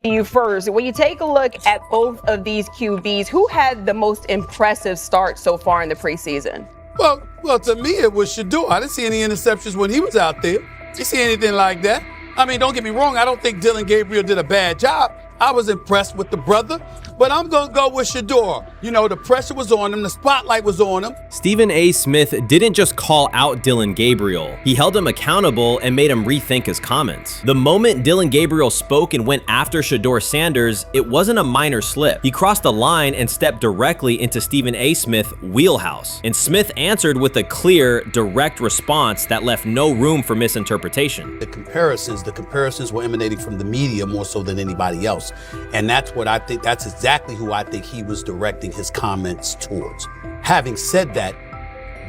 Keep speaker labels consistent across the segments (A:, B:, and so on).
A: You first, when you take a look at both of these QBs, who had the most impressive start so far in the preseason?
B: Well, to me, it was Shedeur. I didn't see any interceptions when he was out there. Didn't see anything like that. I mean, don't get me wrong. I don't think Dillon Gabriel did a bad job. I was impressed with the brother, but I'm going to go with Shedeur. You know, the pressure was on him. The spotlight was on him.
C: Stephen A. Smith didn't just call out Dillon Gabriel. He held him accountable and made him rethink his comments. The moment Dillon Gabriel spoke and went after Shedeur Sanders, it wasn't a minor slip. He crossed the line and stepped directly into Stephen A. Smith's wheelhouse. And Smith answered with a clear, direct response that left no room for misinterpretation.
B: The comparisons were emanating from the media more so than anybody else. And that's what I think, that's exactly who I think he was directing his comments towards. Having said that,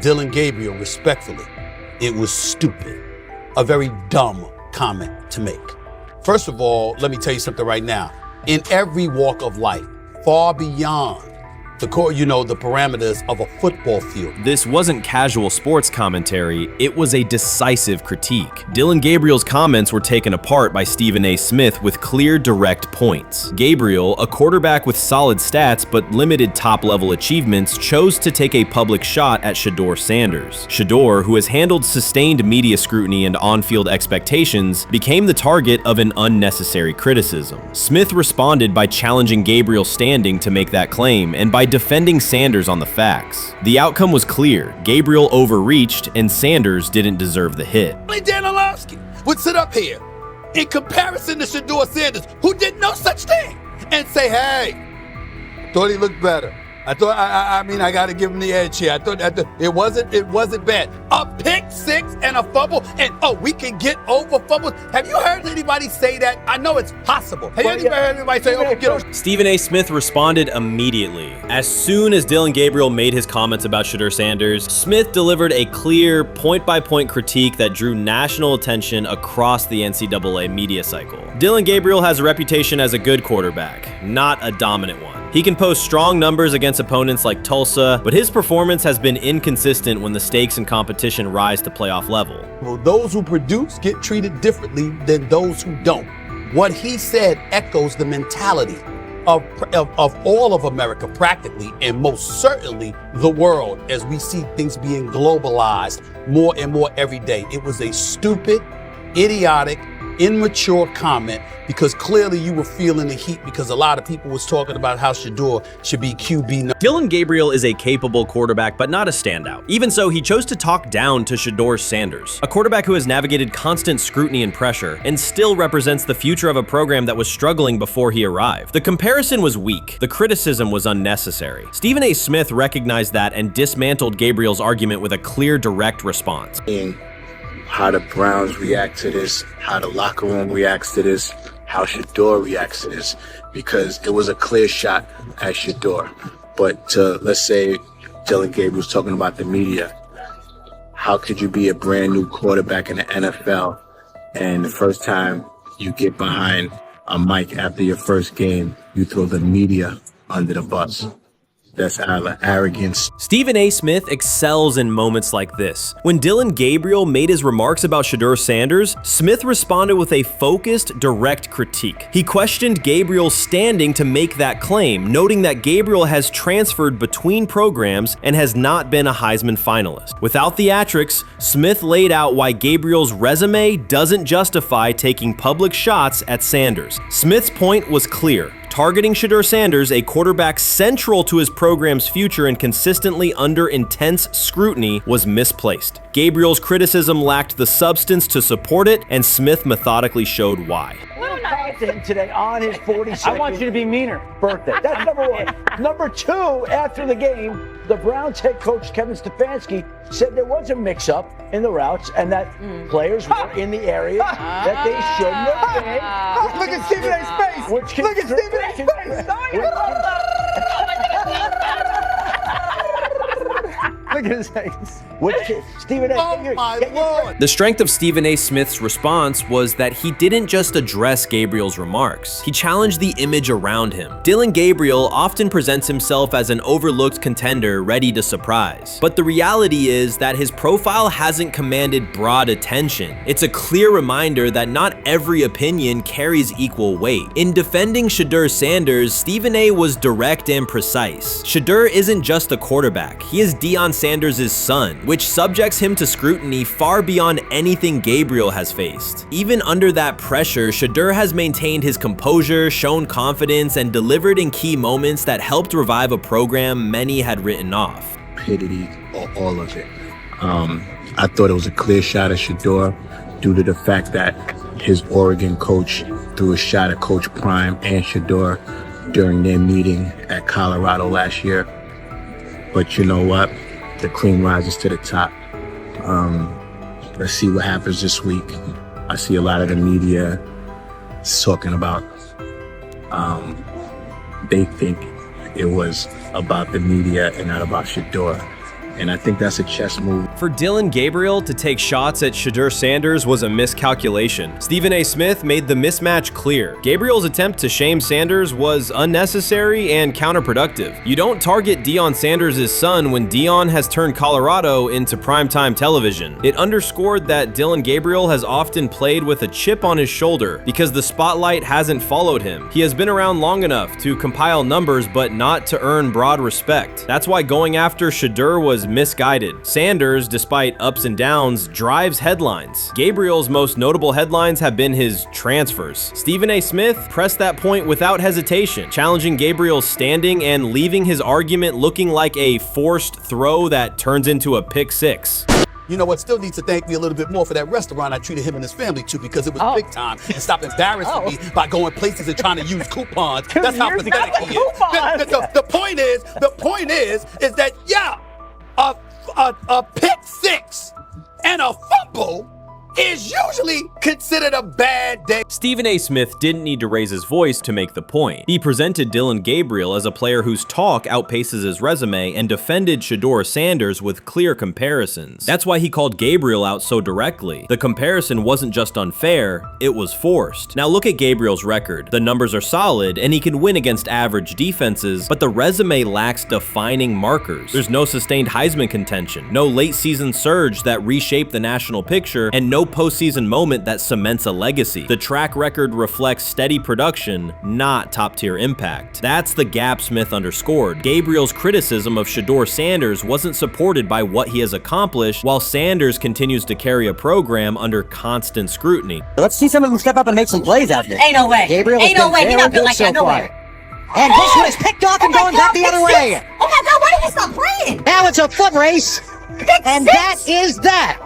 B: Dillon Gabriel, respectfully, it was stupid. A very dumb comment to make. First of all, let me tell you something right now. In every walk of life, far beyond the parameters of a football field.
C: This wasn't casual sports commentary, it was a decisive critique. Dillon Gabriel's comments were taken apart by Stephen A. Smith with clear, direct points. Gabriel, a quarterback with solid stats but limited top-level achievements, chose to take a public shot at Shedeur Sanders. Shedeur, who has handled sustained media scrutiny and on-field expectations, became the target of an unnecessary criticism. Smith responded by challenging Gabriel's standing to make that claim, and by defending Sanders on the facts. The outcome was clear. Gabriel overreached, and Sanders didn't deserve the hit.
B: Dan Orlovsky would sit up here in comparison to Shedeur Sanders, who did no such thing, and say, hey, thought he looked better. I got to give him the edge here. I thought it wasn't bad. A pick six and a fumble, and we can get over fumbles. Have you heard anybody say that? I know it's possible. Have you ever heard anybody say, we get over?
C: Stephen A. Smith responded immediately. As soon as Dillon Gabriel made his comments about Shedeur Sanders, Smith delivered a clear, point-by-point critique that drew national attention across the NCAA media cycle. Dillon Gabriel has a reputation as a good quarterback, not a dominant one. He can post strong numbers against opponents like Tulsa, but his performance has been inconsistent when the stakes and competition rise to playoff level.
B: Well, those who produce get treated differently than those who don't. What he said echoes the mentality of all of America practically, and most certainly the world, as we see things being globalized more and more every day. It was a stupid, idiotic, immature comment, because clearly you were feeling the heat because a lot of people was talking about how Shedeur should be QB.
C: Dillon Gabriel is a capable quarterback, but not a standout. Even so, he chose to talk down to Shedeur Sanders, a quarterback who has navigated constant scrutiny and pressure and still represents the future of a program that was struggling before he arrived. The comparison was weak. The criticism was unnecessary. Stephen A. Smith recognized that and dismantled Gabriel's argument with a clear, direct response.
D: How the Browns react to this, how the locker room reacts to this, how Shedeur reacts to this, because it was a clear shot at Shedeur. But let's say Dillon Gabriel's talking about the media. How could you be a brand new quarterback in the NFL and the first time you get behind a mic after your first game, you throw the media under the bus? That's arrogance.
C: Stephen A. Smith excels in moments like this. When Dillon Gabriel made his remarks about Shedeur Sanders, Smith responded with a focused, direct critique. He questioned Gabriel's standing to make that claim, noting that Gabriel has transferred between programs and has not been a Heisman finalist. Without theatrics, Smith laid out why Gabriel's resume doesn't justify taking public shots at Sanders. Smith's point was clear. Targeting Shedeur Sanders, a quarterback central to his program's future and consistently under intense scrutiny, was misplaced. Gabriel's criticism lacked the substance to support it, and Smith methodically showed why.
E: Content today on his 42nd I want you to be meaner. Birthday. That's number one. Number two, after the game, the Browns head coach Kevin Stefanski said there was a mix-up in the routes and that players were in the area that they shouldn't have been.
B: Look at Stephen A's face. Look at Stephen A's face. Look at
E: Stephen A.
B: Oh my Lord.
C: The strength of Stephen A. Smith's response was that he didn't just address Gabriel's remarks. He challenged the image around him. Dillon Gabriel often presents himself as an overlooked contender ready to surprise. But the reality is that his profile hasn't commanded broad attention. It's a clear reminder that not every opinion carries equal weight. In defending Shedeur Sanders, Stephen A. was direct and precise. Shedeur isn't just a quarterback. He is Deion Sanders' son, which subjects him to scrutiny far beyond anything Gabriel has faced. Even under that pressure, Shedeur has maintained his composure, shown confidence, and delivered in key moments that helped revive a program many had written off.
D: Stupidity, all of it. I thought it was a clear shot at Shedeur due to the fact that his Oregon coach threw a shot at Coach Prime and Shedeur during their meeting at Colorado last year. But you know what? The cream rises to the top. Let's see what happens this week. I see a lot of the media talking about they think it was about the media and not about Shedeur. And I think that's a chess move.
C: For Dillon Gabriel to take shots at Shedeur Sanders was a miscalculation. Stephen A. Smith made the mismatch clear. Gabriel's attempt to shame Sanders was unnecessary and counterproductive. You don't target Deion Sanders' son when Deion has turned Colorado into primetime television. It underscored that Dillon Gabriel has often played with a chip on his shoulder because the spotlight hasn't followed him. He has been around long enough to compile numbers but not to earn broad respect. That's why going after Shedeur was misguided. Sanders, despite ups and downs, drives headlines. Gabriel's most notable headlines have been his transfers. Stephen A. Smith pressed that point without hesitation, challenging Gabriel's standing and leaving his argument looking like a forced throw that turns into a pick six.
B: You know what? Still needs to thank me a little bit more for that restaurant I treated him and his family to, because it was big time, and stop embarrassing me by going places and trying to use coupons. That's how pathetic he is. The point is that a pick six and a fumble is usually considered a bad day.
C: Stephen A. Smith didn't need to raise his voice to make the point. He presented Dillon Gabriel as a player whose talk outpaces his resume and defended Shedeur Sanders with clear comparisons. That's why he called Gabriel out so directly. The comparison wasn't just unfair, it was forced. Now look at Gabriel's record. The numbers are solid and he can win against average defenses, but the resume lacks defining markers. There's no sustained Heisman contention, no late season surge that reshaped the national picture, and no postseason moment that cements a legacy. The track record reflects steady production, not top-tier impact. That's the gap Smith underscored. Gabriel's criticism of Shedeur Sanders wasn't supported by what he has accomplished, while Sanders continues to carry a program under constant scrutiny.
F: Let's see some of them step up and make some plays out there.
G: Ain't no way.
F: Gabriel
G: Ain't no way. He's not built like that. No way.
F: And this one is picked off and going back the other way.
G: Oh my God, why did he stop playing?
F: Now it's a foot race. And that is that.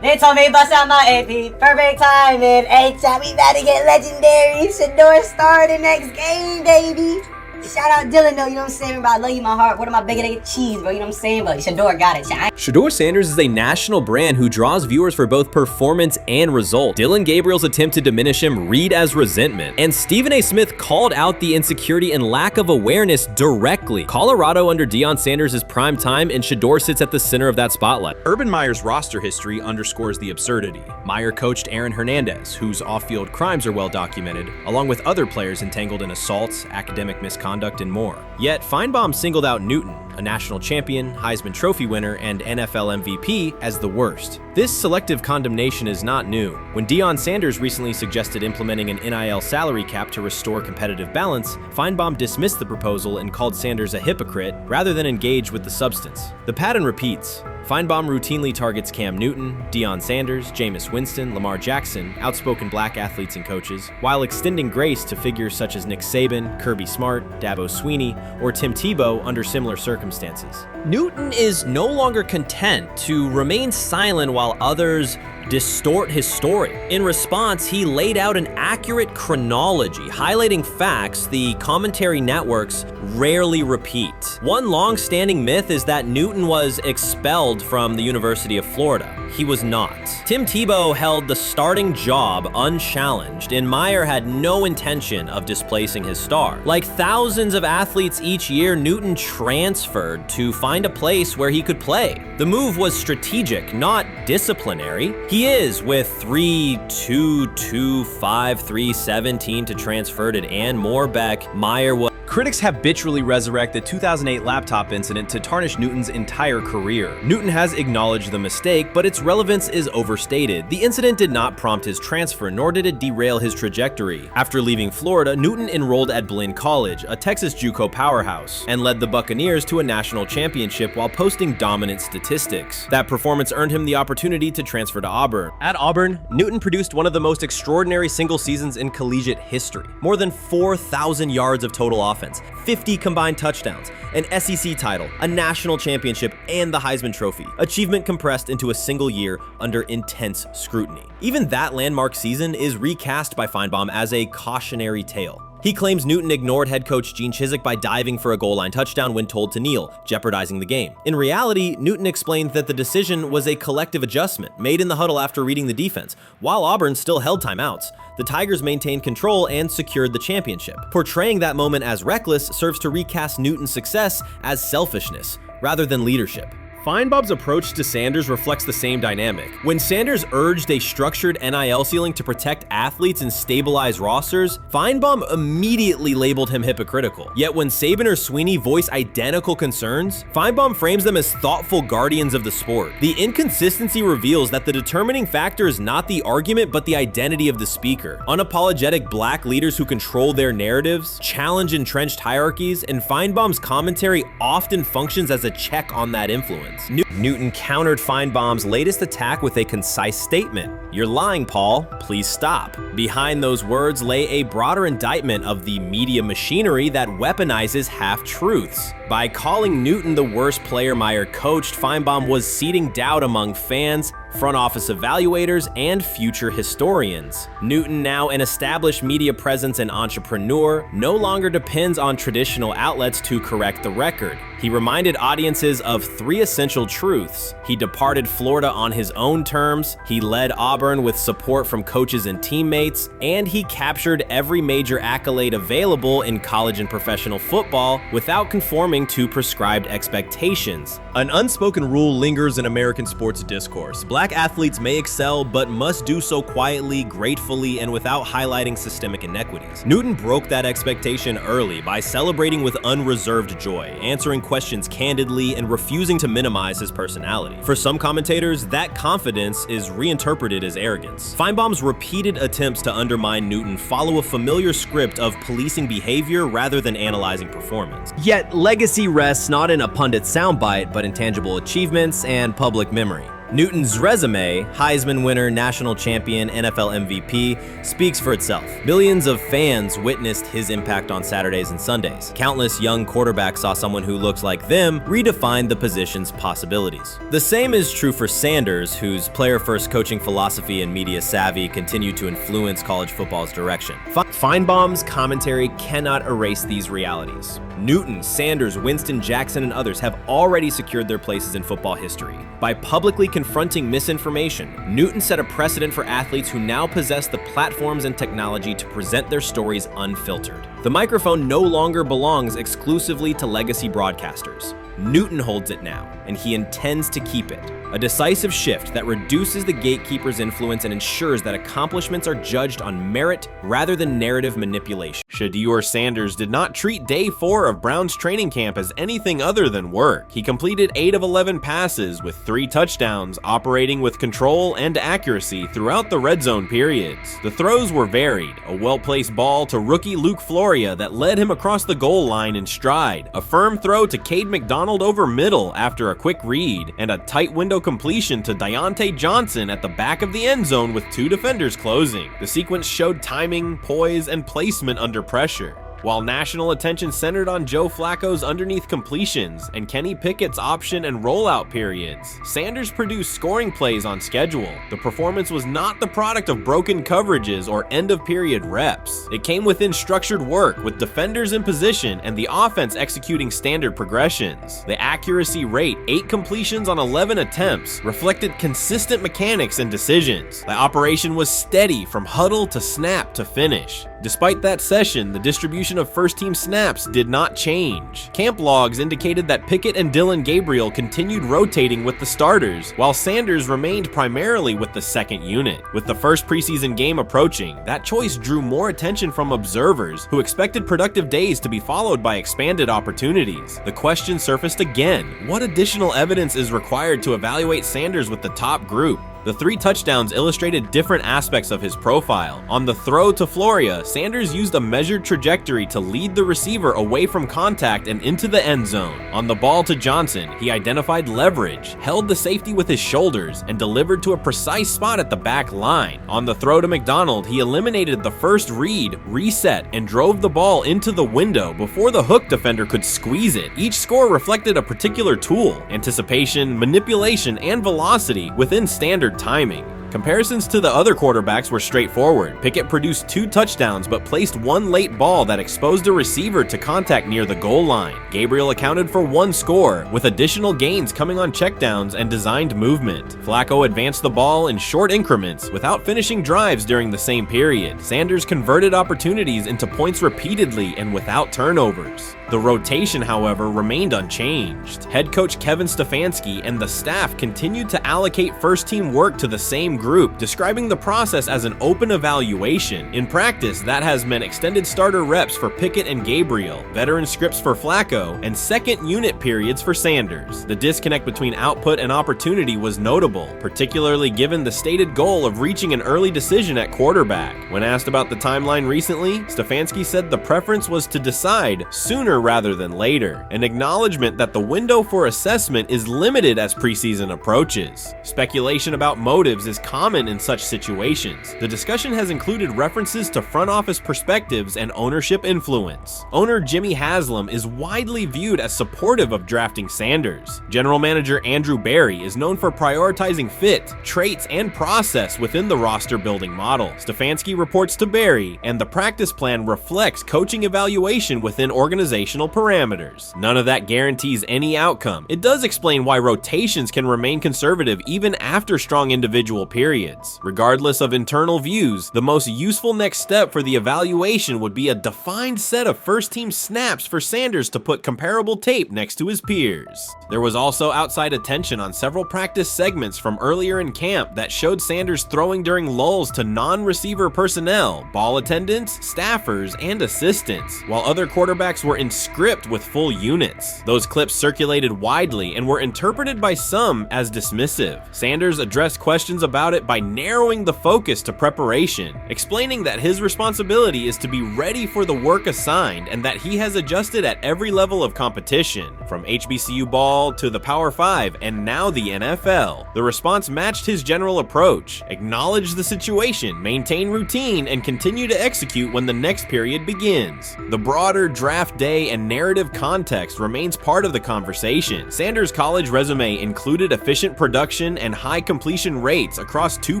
G: They told me bust out my AP, perfect timing. H-shot, we about to get legendary. Shedeur start the next game, baby. Shout out Dillon though, you know what I'm saying? Bro, I love you, my heart. What am I bigger than cheese, bro? You know what I'm saying? But Shedeur got it.
C: Shedeur Sanders is a national brand who draws viewers for both performance and result. Dillon Gabriel's attempt to diminish him read as resentment. And Stephen A. Smith called out the insecurity and lack of awareness directly. Colorado under Deion Sanders is prime time, and Shedeur sits at the center of that spotlight. Urban Meyer's roster history underscores the absurdity. Meyer coached Aaron Hernandez, whose off-field crimes are well documented, along with other players entangled in assaults, academic misconduct, and more. Yet Feinbaum singled out Newton, a national champion, Heisman Trophy winner, and NFL MVP, as the worst. This selective condemnation is not new. When Deion Sanders recently suggested implementing an NIL salary cap to restore competitive balance, Feinbaum dismissed the proposal and called Sanders a hypocrite rather than engage with the substance. The pattern repeats. Feinbaum routinely targets Cam Newton, Deion Sanders, Jameis Winston, Lamar Jackson, outspoken black athletes and coaches, while extending grace to figures such as Nick Saban, Kirby Smart, Dabo Swinney, or Tim Tebow under similar circumstances. Newton is no longer content to remain silent while others distort his story. In response, he laid out an accurate chronology, highlighting facts the commentary networks rarely repeat. One long-standing myth is that Newton was expelled from the University of Florida. He was not. Tim Tebow held the starting job unchallenged, and Meyer had no intention of displacing his star. Like thousands of athletes each year, Newton transferred to find a place where he could play. The move was strategic, not disciplinary. He is with 3-2-2-5-3-17 to transfer to and Moorbeck. Meyer was.
H: Critics habitually resurrect the 2008 laptop incident to tarnish Newton's entire career. Newton has acknowledged the mistake, but its relevance is overstated. The incident did not prompt his transfer, nor did it derail his trajectory. After leaving Florida, Newton enrolled at Blinn College, a Texas JUCO powerhouse, and led the Buccaneers to a national championship while posting dominant statistics. That performance earned him the opportunity to transfer to Auburn. At Auburn, Newton produced one of the most extraordinary single seasons in collegiate history. More than 4,000 yards of total offense, 50 combined touchdowns, an SEC title, a national championship, and the Heisman Trophy. Achievement compressed into a single year under intense scrutiny. Even that landmark season is recast by Feinbaum as a cautionary tale. He claims Newton ignored head coach Gene Chizik by diving for a goal line touchdown when told to kneel, jeopardizing the game. In reality, Newton explained that the decision was a collective adjustment made in the huddle after reading the defense. While Auburn still held timeouts, the Tigers maintained control and secured the championship. Portraying that moment as reckless serves to recast Newton's success as selfishness rather than leadership.
C: Feinbaum's approach to Sanders reflects the same dynamic. When Sanders urged a structured NIL ceiling to protect athletes and stabilize rosters, Feinbaum immediately labeled him hypocritical. Yet when Saban or Sweeney voice identical concerns, Feinbaum frames them as thoughtful guardians of the sport. The inconsistency reveals that the determining factor is not the argument but the identity of the speaker. Unapologetic black leaders who control their narratives, challenge entrenched hierarchies, and Feinbaum's commentary often functions as a check on that influence. Newton countered Feinbaum's latest attack with a concise statement. "You're lying, Paul. Please stop." Behind those words lay a broader indictment of the media machinery that weaponizes half-truths. By calling Newton the worst player Meyer coached, Feinbaum was seeding doubt among fans, front office evaluators, and future historians. Newton, now an established media presence and entrepreneur, no longer depends on traditional outlets to correct the record. He reminded audiences of three essential truths. He departed Florida on his own terms, he led Auburn with support from coaches and teammates, and he captured every major accolade available in college and professional football without conforming to prescribed expectations. An unspoken rule lingers in American sports discourse. Black athletes may excel, but must do so quietly, gratefully, and without highlighting systemic inequities. Newton broke that expectation early by celebrating with unreserved joy, answering questions candidly, and refusing to minimize his personality. For some commentators, that confidence is reinterpreted as arrogance. Feinbaum's repeated attempts to undermine Newton follow a familiar script of policing behavior rather than analyzing performance. Yet, legacy rests not in a pundit's soundbite, but in tangible achievements and public memory. Newton's resume, Heisman winner, national champion, NFL MVP, speaks for itself. Millions of fans witnessed his impact on Saturdays and Sundays. Countless young quarterbacks saw someone who looked like them redefine the position's possibilities. The same is true for Sanders, whose player-first coaching philosophy and media savvy continue to influence college football's direction. Feinbaum's commentary cannot erase these realities. Newton, Sanders, Winston, Jackson, and others have already secured their places in football history. By publicly confronting misinformation, Newton set a precedent for athletes who now possess the platforms and technology to present their stories unfiltered. The microphone no longer belongs exclusively to legacy broadcasters. Newton holds it now, and he intends to keep it. A decisive shift that reduces the gatekeeper's influence and ensures that accomplishments are judged on merit rather than narrative manipulation. Shedeur Sanders did not treat day 4 of Brown's training camp as anything other than work. He completed 8 of 11 passes with 3 touchdowns, operating with control and accuracy throughout the red zone periods. The throws were varied, a well-placed ball to rookie Luke Floria that led him across the goal line in stride, a firm throw to Cade McDonald over middle after a quick read, and a tight window completion to Deontay Johnson at the back of the end zone with 2 defenders closing. The sequence showed timing, poise, and placement under pressure.
H: while national attention centered on Joe Flacco's underneath completions and Kenny Pickett's option and rollout periods, Sanders produced scoring plays on schedule. The performance was not the product of broken coverages or end-of-period reps. It came within structured work, with defenders in position and the offense executing standard progressions. The accuracy rate, 8 completions on 11 attempts, reflected consistent mechanics and decisions. The operation was steady from huddle to snap to finish. Despite that session, the distribution of first-team snaps did not change. Camp logs indicated that Pickett and Dillon Gabriel continued rotating with the starters, while Sanders remained primarily with the second unit. With the first preseason game approaching, that choice drew more attention from observers who expected productive days to be followed by expanded opportunities. The question surfaced again: what additional evidence is required to evaluate Sanders with the top group? The 3 touchdowns illustrated different aspects of his profile. On the throw to Floria, Sanders used a measured trajectory to lead the receiver away from contact and into the end zone. On the ball to Johnson, he identified leverage, held the safety with his shoulders, and delivered to a precise spot at the back line. On the throw to McDonald, he eliminated the first read, reset, and drove the ball into the window before the hook defender could squeeze it. Each score reflected a particular tool: anticipation, manipulation, and velocity within standard timing. Comparisons to the other quarterbacks were straightforward. Pickett produced 2 touchdowns but placed 1 late ball that exposed a receiver to contact near the goal line. Gabriel accounted for 1 score, with additional gains coming on checkdowns and designed movement. Flacco advanced the ball in short increments without finishing drives during the same period. Sanders converted opportunities into points repeatedly and without turnovers. The rotation, however, remained unchanged. Head coach Kevin Stefanski and the staff continued to allocate first-team work to the same group, describing the process as an open evaluation. In practice, that has meant extended starter reps for Pickett and Gabriel, veteran scripts for Flacco, and second unit periods for Sanders. The disconnect between output and opportunity was notable, particularly given the stated goal of reaching an early decision at quarterback. When asked about the timeline recently, Stefanski said the preference was to decide sooner rather than later, an acknowledgement that the window for assessment is limited as preseason approaches. Speculation about motives is common in such situations. The discussion has included references to front office perspectives and ownership influence. Owner Jimmy Haslam is widely viewed as supportive of drafting Sanders. General manager Andrew Berry is known for prioritizing fit, traits, and process within the roster building model. Stefanski reports to Berry, and the practice plan reflects coaching evaluation within organizational parameters. None of that guarantees any outcome. It does explain why rotations can remain conservative even after strong individual periods. Regardless of internal views, the most useful next step for the evaluation would be a defined set of first-team snaps for Sanders to put comparable tape next to his peers. There was also outside attention on several practice segments from earlier in camp that showed Sanders throwing during lulls to non-receiver personnel, ball attendants, staffers, and assistants, while other quarterbacks were in script with full units. Those clips circulated widely and were interpreted by some as dismissive. Sanders addressed questions about it by narrowing the focus to preparation, explaining that his responsibility is to be ready for the work assigned and that he has adjusted at every level of competition, from HBCU ball to the Power 5 and now the NFL. The response matched his general approach: acknowledge the situation, maintain routine, and continue to execute when the next period begins. The broader draft day and narrative context remains part of the conversation. Sanders' college resume included efficient production and high completion rates across 2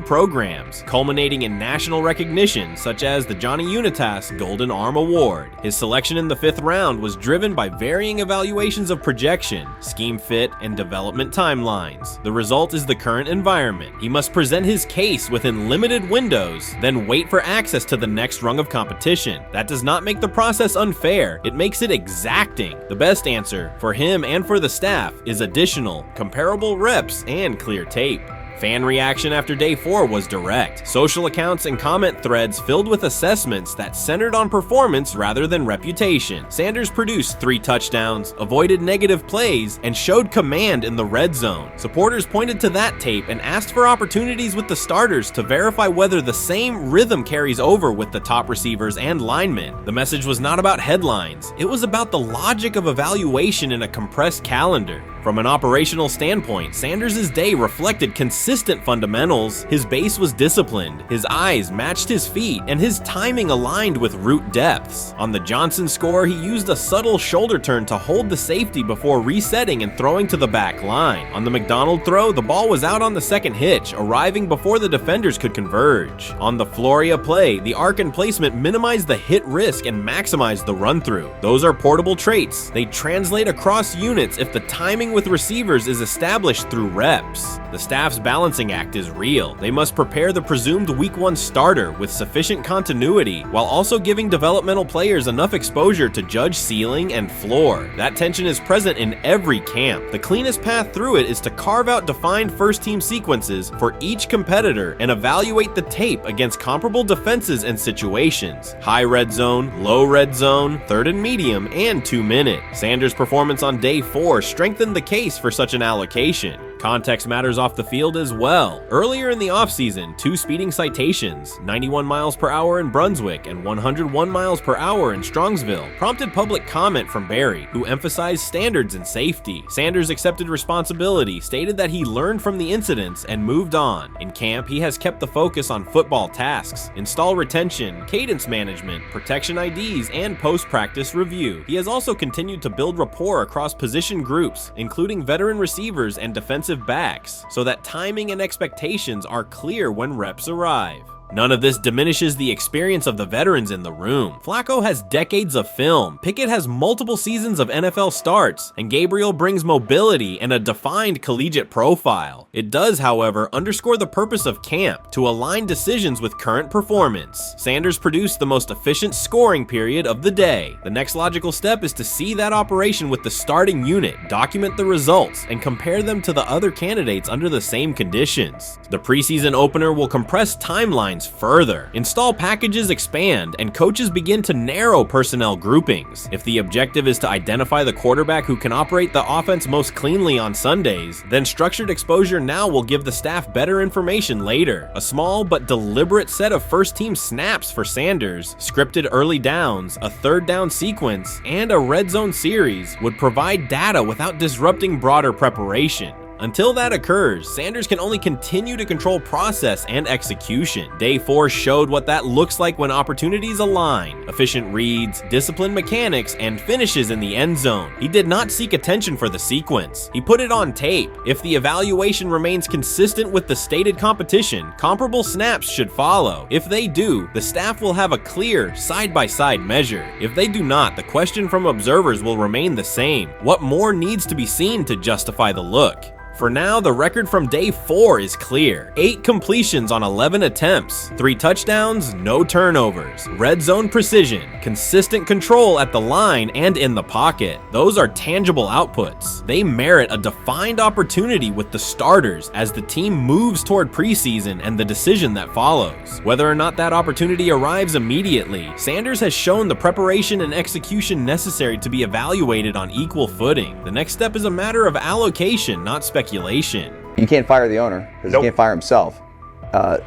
H: programs, culminating in national recognition such as the Johnny Unitas Golden Arm Award. His selection in the 5th round was driven by varying evaluations of projection, scheme fit, and development timelines. The result is the current environment. He must present his case within limited windows, then wait for access to the next rung of competition. That does not make the process unfair, it makes it exacting. The best answer, for him and for the staff, is additional, comparable reps and clear tape. Fan reaction after day 4 was direct. Social accounts and comment threads filled with assessments that centered on performance rather than reputation. Sanders produced 3 touchdowns, avoided negative plays, and showed command in the red zone. Supporters pointed to that tape and asked for opportunities with the starters to verify whether the same rhythm carries over with the top receivers and linemen. The message was not about headlines. It was about the logic of evaluation in a compressed calendar. From an operational standpoint, Sanders' day reflected consistent fundamentals. His base was disciplined, his eyes matched his feet, and his timing aligned with route depths. On the Johnson score, he used a subtle shoulder turn to hold the safety before resetting and throwing to the back line. On the McDonald throw, the ball was out on the second hitch, arriving before the defenders could converge. On the Floria play, the arc and placement minimized the hit risk and maximized the run-through. Those are portable traits. They translate across units if the timing with receivers is established through reps. The staff's balancing act is real. They must prepare the presumed Week 1 starter with sufficient continuity, while also giving developmental players enough exposure to judge ceiling and floor. That tension is present in every camp. The cleanest path through it is to carve out defined first-team sequences for each competitor and evaluate the tape against comparable defenses and situations. High red zone, low red zone, third and medium, and 2-minute. Sanders' performance on day 4 strengthened the case for such an allocation. Context matters off the field as well. Earlier in the offseason, 2 speeding citations, 91 miles per hour in Brunswick and 101 miles per hour in Strongsville, prompted public comment from Barry, who emphasized standards and safety. Sanders accepted responsibility, stated that he learned from the incidents and moved on. In camp, he has kept the focus on football tasks, install retention, cadence management, protection IDs, and post-practice review. He has also continued to build rapport across position groups, including veteran receivers and defensive backs, so that timing and expectations are clear when reps arrive. None of this diminishes the experience of the veterans in the room. Flacco has decades of film, Pickett has multiple seasons of NFL starts, and Gabriel brings mobility and a defined collegiate profile. It does, however, underscore the purpose of camp, to align decisions with current performance. Sanders produced the most efficient scoring period of the day. The next logical step is to see that operation with the starting unit, document the results, and compare them to the other candidates under the same conditions. The preseason opener will compress timelines further. Install packages expand, and coaches begin to narrow personnel groupings. If the objective is to identify the quarterback who can operate the offense most cleanly on Sundays, then structured exposure now will give the staff better information later. A small but deliberate set of first-team snaps for Sanders, scripted early downs, a third down sequence, and a red zone series would provide data without disrupting broader preparation. Until that occurs, Sanders can only continue to control process and execution. Day 4 showed what that looks like when opportunities align. Efficient reads, disciplined mechanics, and finishes in the end zone. He did not seek attention for the sequence. He put it on tape. If the evaluation remains consistent with the stated competition, comparable snaps should follow. If they do, the staff will have a clear, side-by-side measure. If they do not, the question from observers will remain the same. What more needs to be seen to justify the look? For now, the record from day 4 is clear. 8 completions on 11 attempts, 3 touchdowns, no turnovers, red zone precision, consistent control at the line and in the pocket. Those are tangible outputs. They merit a defined opportunity with the starters as the team moves toward preseason and the decision that follows. Whether or not that opportunity arrives immediately, Sanders has shown the preparation and execution necessary to be evaluated on equal footing. The next step is a matter of allocation, not speculation.
I: You can't fire the owner because he can't fire himself.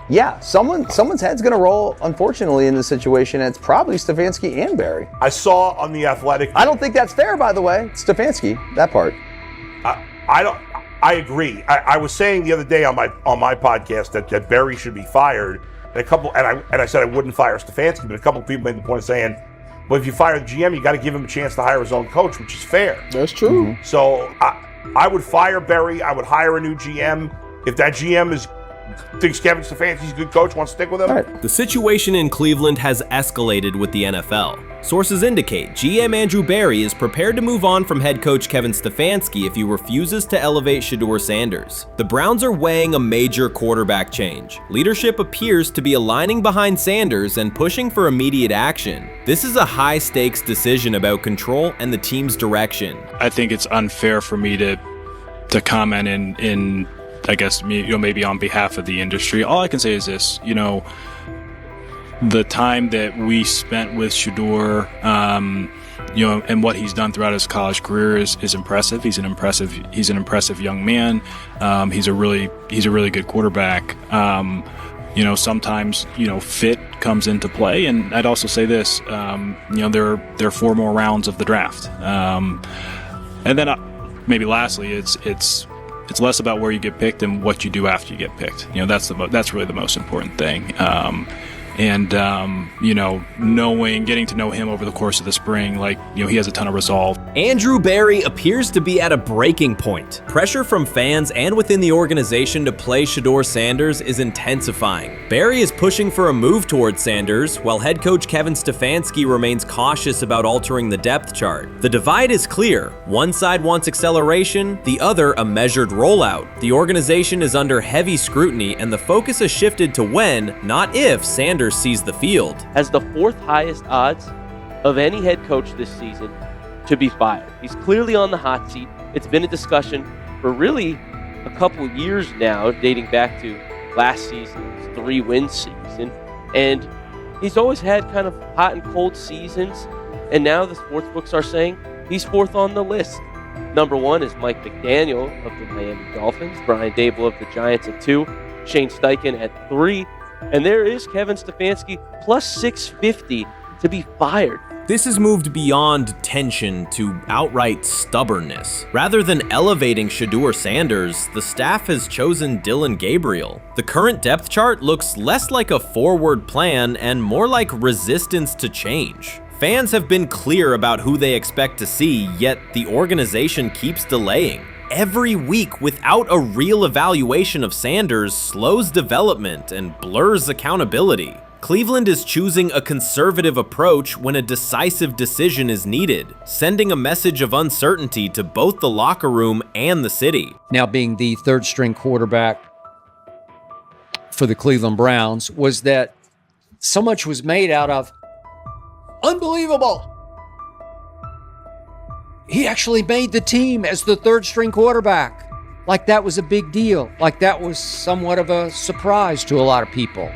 I: Yeah, someone's head's going to roll, unfortunately, in this situation, and it's probably Stefanski and Barry.
J: I saw on The Athletic.
I: I don't think that's fair, by the way. Stefanski, that part.
J: I agree. I was saying the other day on my podcast that Barry should be fired. And I said I wouldn't fire Stefanski, but a couple of people made the point of saying, well, if you fire the GM, you got to give him a chance to hire his own coach, which is fair.
I: That's true.
J: So I would fire Barry. I would hire a new GM. If that GM thinks Kevin Stefanski's a good coach, wants to stick with him.
C: The situation in Cleveland has escalated with the NFL. Sources indicate GM Andrew Barry is prepared to move on from head coach Kevin Stefanski if he refuses to elevate Shedeur Sanders. The Browns are weighing a major quarterback change. Leadership appears to be aligning behind Sanders and pushing for immediate action. This is a high-stakes decision about control and the team's direction.
K: I think it's unfair for me to comment in I guess, maybe on behalf of the industry. All I can say is this, the time that we spent with Shedeur, and what he's done throughout his college career is impressive. He's an impressive young man. He's a really good quarterback. Sometimes, fit comes into play. And I'd also say this, there are 4 more rounds of the draft. And then maybe lastly, it's less about where you get picked and what you do after you get picked. That's really the most important thing. Getting to know him over the course of the spring, he has a ton of resolve.
C: Andrew Berry appears to be at a breaking point. Pressure from fans and within the organization to play Shedeur Sanders is intensifying. Berry is pushing for a move towards Sanders, while head coach Kevin Stefanski remains cautious about altering the depth chart. The divide is clear. One side wants acceleration, the other a measured rollout. The organization is under heavy scrutiny, and the focus has shifted to when, not if, Sanders sees the field.
L: Has the fourth highest odds of any head coach this season to be fired. He's clearly on the hot seat. It's been a discussion for really a couple years now, dating back to last season's 3-win season. And he's always had kind of hot and cold seasons. And now the sports books are saying he's fourth on the list. Number 1 is Mike McDaniel of the Miami Dolphins, Brian Dable of the Giants at 2, Shane Steichen at 3, and there is Kevin Stefanski plus 650 to be fired.
C: This has moved beyond tension to outright stubbornness. Rather than elevating Shedeur Sanders, the staff has chosen Dillon Gabriel. The current depth chart looks less like a forward plan and more like resistance to change. Fans have been clear about who they expect to see, yet the organization keeps delaying. Every week without a real evaluation of Sanders slows development and blurs accountability. Cleveland is choosing a conservative approach when a decisive decision is needed, sending a message of uncertainty to both the locker room and the city.
M: Now being the third-string quarterback for the Cleveland Browns, was that so much was made out of unbelievable. He actually made the team as the third-string quarterback. Like that was a big deal. Like that was somewhat of a surprise to a lot of people.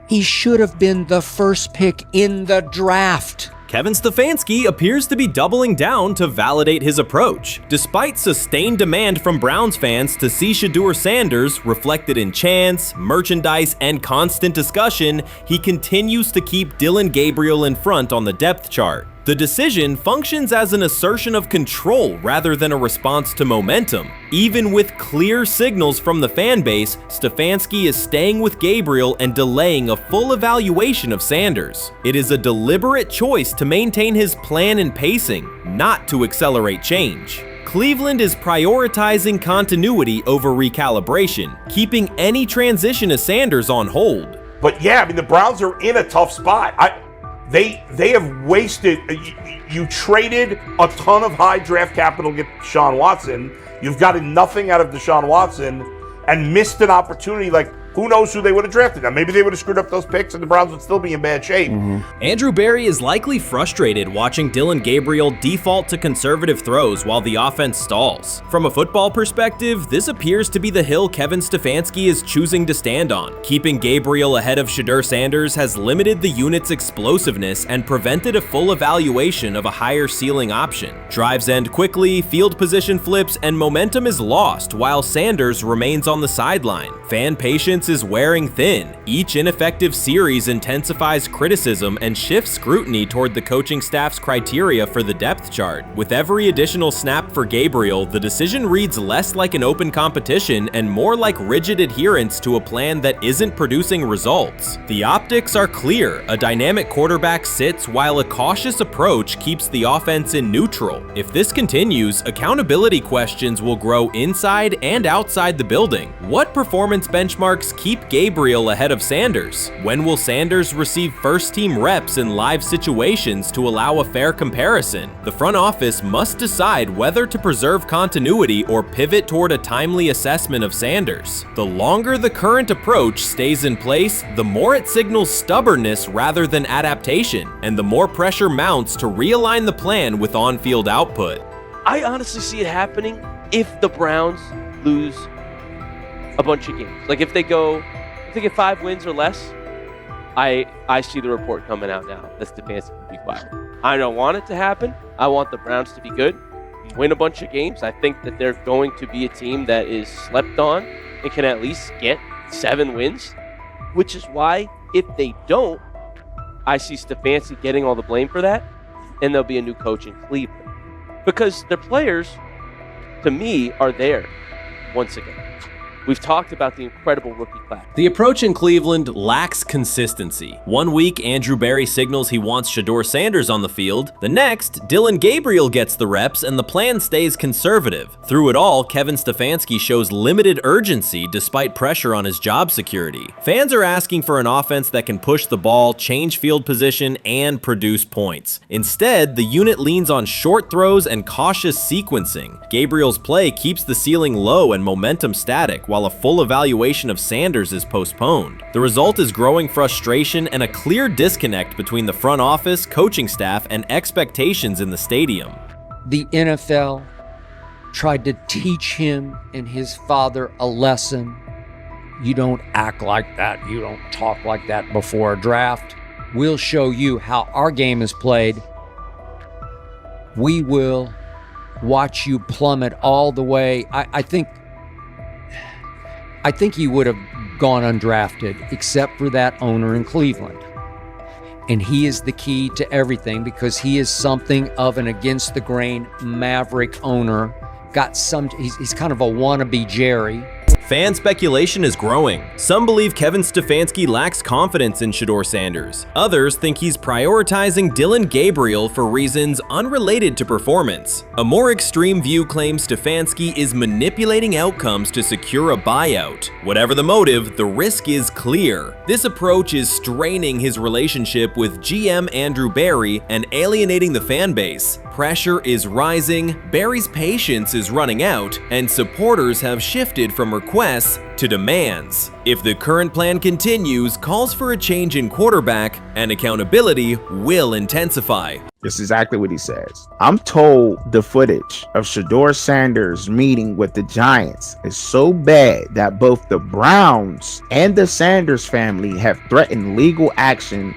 M: He should have been the first pick in the draft.
C: Kevin Stefanski appears to be doubling down to validate his approach. Despite sustained demand from Browns fans to see Shedeur Sanders reflected in chants, merchandise, and constant discussion, he continues to keep Dillon Gabriel in front on the depth chart. The decision functions as an assertion of control rather than a response to momentum. Even with clear signals from the fan base, Stefanski is staying with Gabriel and delaying a full evaluation of Sanders. It is a deliberate choice to maintain his plan and pacing, not to accelerate change. Cleveland is prioritizing continuity over recalibration, keeping any transition to Sanders on hold.
J: But yeah, the Browns are in a tough spot. They have wasted. You traded a ton of high draft capital to get Deshaun Watson. You've gotten nothing out of Deshaun Watson and missed an opportunity. Who knows who they would have drafted? Now, maybe they would have screwed up those picks and the Browns would still be in bad shape.
C: Andrew Berry is likely frustrated watching Dillon Gabriel default to conservative throws while the offense stalls. From a football perspective, this appears to be the hill Kevin Stefanski is choosing to stand on. Keeping Gabriel ahead of Shedeur Sanders has limited the unit's explosiveness and prevented a full evaluation of a higher ceiling option. Drives end quickly, field position flips, and momentum is lost while Sanders remains on the sideline. Fan patience is wearing thin. Each ineffective series intensifies criticism and shifts scrutiny toward the coaching staff's criteria for the depth chart. With every additional snap for Gabriel, the decision reads less like an open competition and more like rigid adherence to a plan that isn't producing results. The optics are clear. A dynamic quarterback sits while a cautious approach keeps the offense in neutral. If this continues, accountability questions will grow inside and outside the building. What performance benchmarks keep Gabriel ahead of Sanders? When will Sanders receive first-team reps in live situations to allow a fair comparison? The front office must decide whether to preserve continuity or pivot toward a timely assessment of Sanders. The longer the current approach stays in place, the more it signals stubbornness rather than adaptation, and the more pressure mounts to realign the plan with on-field output.
L: I honestly see it happening if the Browns lose a bunch of games. If they get 5 wins or less, I see the report coming out now that Stefanski will be fired. I don't want it to happen. I want the Browns to be good, win a bunch of games. I think that they're going to be a team that is slept on and can at least get 7 wins, which is why if they don't, I see Stefanski getting all the blame for that, and there'll be a new coach in Cleveland. because their players, to me, are there once again. We've talked about the incredible rookie class.
C: The approach in Cleveland lacks consistency. One week, Andrew Barry signals he wants Shedeur Sanders on the field. The next, Dillon Gabriel gets the reps and the plan stays conservative. Through it all, Kevin Stefanski shows limited urgency despite pressure on his job security. Fans are asking for an offense that can push the ball, change field position, and produce points. Instead, the unit leans on short throws and cautious sequencing. Gabriel's play keeps the ceiling low and momentum static, while a full evaluation of Sanders is postponed. The result is growing frustration and a clear disconnect between the front office, coaching staff, and expectations in the stadium.
M: The NFL tried to teach him and his father a lesson. You don't act like that. You don't talk like that before a draft. We'll show you how our game is played. We will watch you plummet all the way. I think he would have gone undrafted except for that owner in Cleveland. And he is the key to everything because he is something of an against-the-grain maverick owner. He's kind of a wannabe Jerry.
C: Fan speculation is growing. Some believe Kevin Stefanski lacks confidence in Shedeur Sanders. Others think he's prioritizing Dillon Gabriel for reasons unrelated to performance. A more extreme view claims Stefanski is manipulating outcomes to secure a buyout. Whatever the motive, the risk is clear. This approach is straining his relationship with GM Andrew Barry and alienating the fan base. Pressure is rising, Barry's patience is running out, and supporters have shifted from requests to demands. If the current plan continues, calls for a change in quarterback and accountability will intensify.
N: This is exactly what he says. I'm told the footage of Shedeur Sanders meeting with the Giants is so bad that both the Browns and the Sanders family have threatened legal action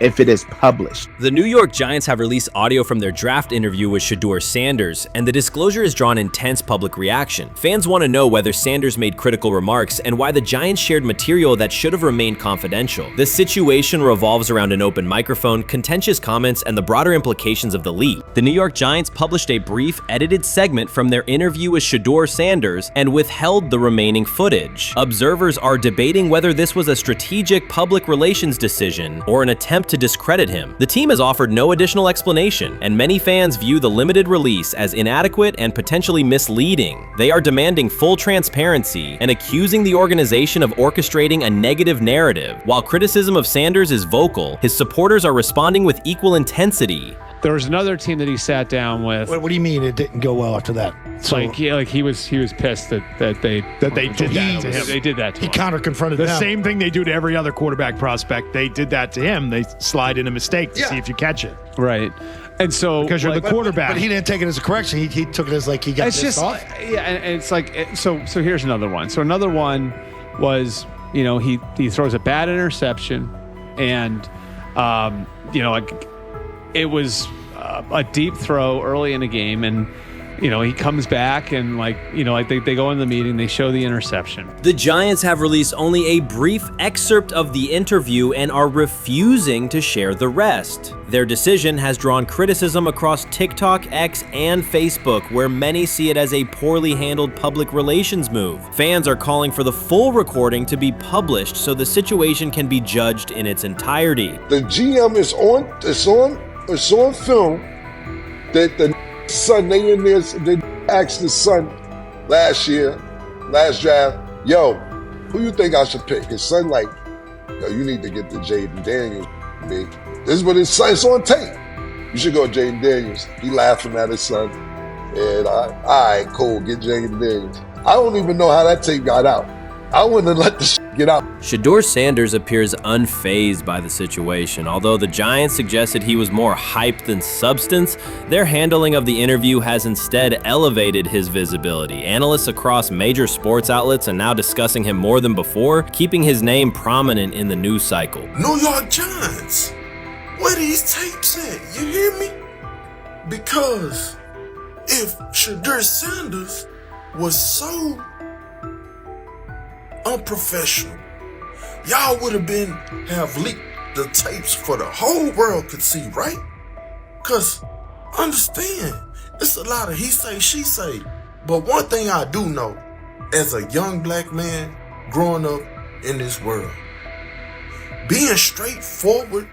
N: if it is published.
C: The New York Giants have released audio from their draft interview with Shedeur Sanders, and the disclosure has drawn intense public reaction. Fans want to know whether Sanders made critical remarks and why the Giants shared material that should have remained confidential. The situation revolves around an open microphone, contentious comments, and the broader implications of the leak. The New York Giants published a brief, edited segment from their interview with Shedeur Sanders and withheld the remaining footage. Observers are debating whether this was a strategic public relations decision or an attempt to discredit him. The team has offered no additional explanation, and many fans view the limited release as inadequate and potentially misleading. They are demanding full transparency and accusing the organization of orchestrating a negative narrative. While criticism of Sanders is vocal, his supporters are responding with equal intensity.
O: There was another team that he sat down with.
P: What do you mean it didn't go well after that?
O: So, he was pissed that they did that to him. They did that to him.
P: He counter confronted
Q: the
P: them.
Q: Same thing they do to every other quarterback prospect. They did that to him. They slide in a mistake to see if you catch it.
O: Right. And so
Q: because you're the quarterback.
P: But he didn't take it as a correction. He took it as like he got pissed off.
O: Yeah, and it's like so here's another one. So another one was, he throws a bad interception, and it was a deep throw early in the game, and he comes back and they go in the meeting, they show the interception.
C: The Giants have released only a brief excerpt of the interview and are refusing to share the rest. Their decision has drawn criticism across TikTok, X, and Facebook, where many see it as a poorly handled public relations move. Fans are calling for the full recording to be published so the situation can be judged in its entirety.
R: The GM is on film that the son, they asked the son last draft, yo, who you think I should pick? His son like, yo, you need to get the Jaden Daniels, big. This is what his son, it's on tape. You should go Jaden Daniels. He laughing at his son. And all right, cool, get Jaden Daniels. I don't even know how that tape got out. I wouldn't have let the shit get out.
C: Shedeur Sanders appears unfazed by the situation. Although the Giants suggested he was more hype than substance, their handling of the interview has instead elevated his visibility. Analysts across major sports outlets are now discussing him more than before, keeping his name prominent in the news cycle.
S: New York Giants, where these tapes at? You hear me? Because if Shedeur Sanders was so unprofessional, y'all would have leaked the tapes for the whole world could see, right? Cause understand, It's a lot of he say, she say. But one thing I do know, as a young black man growing up in this world, being straightforward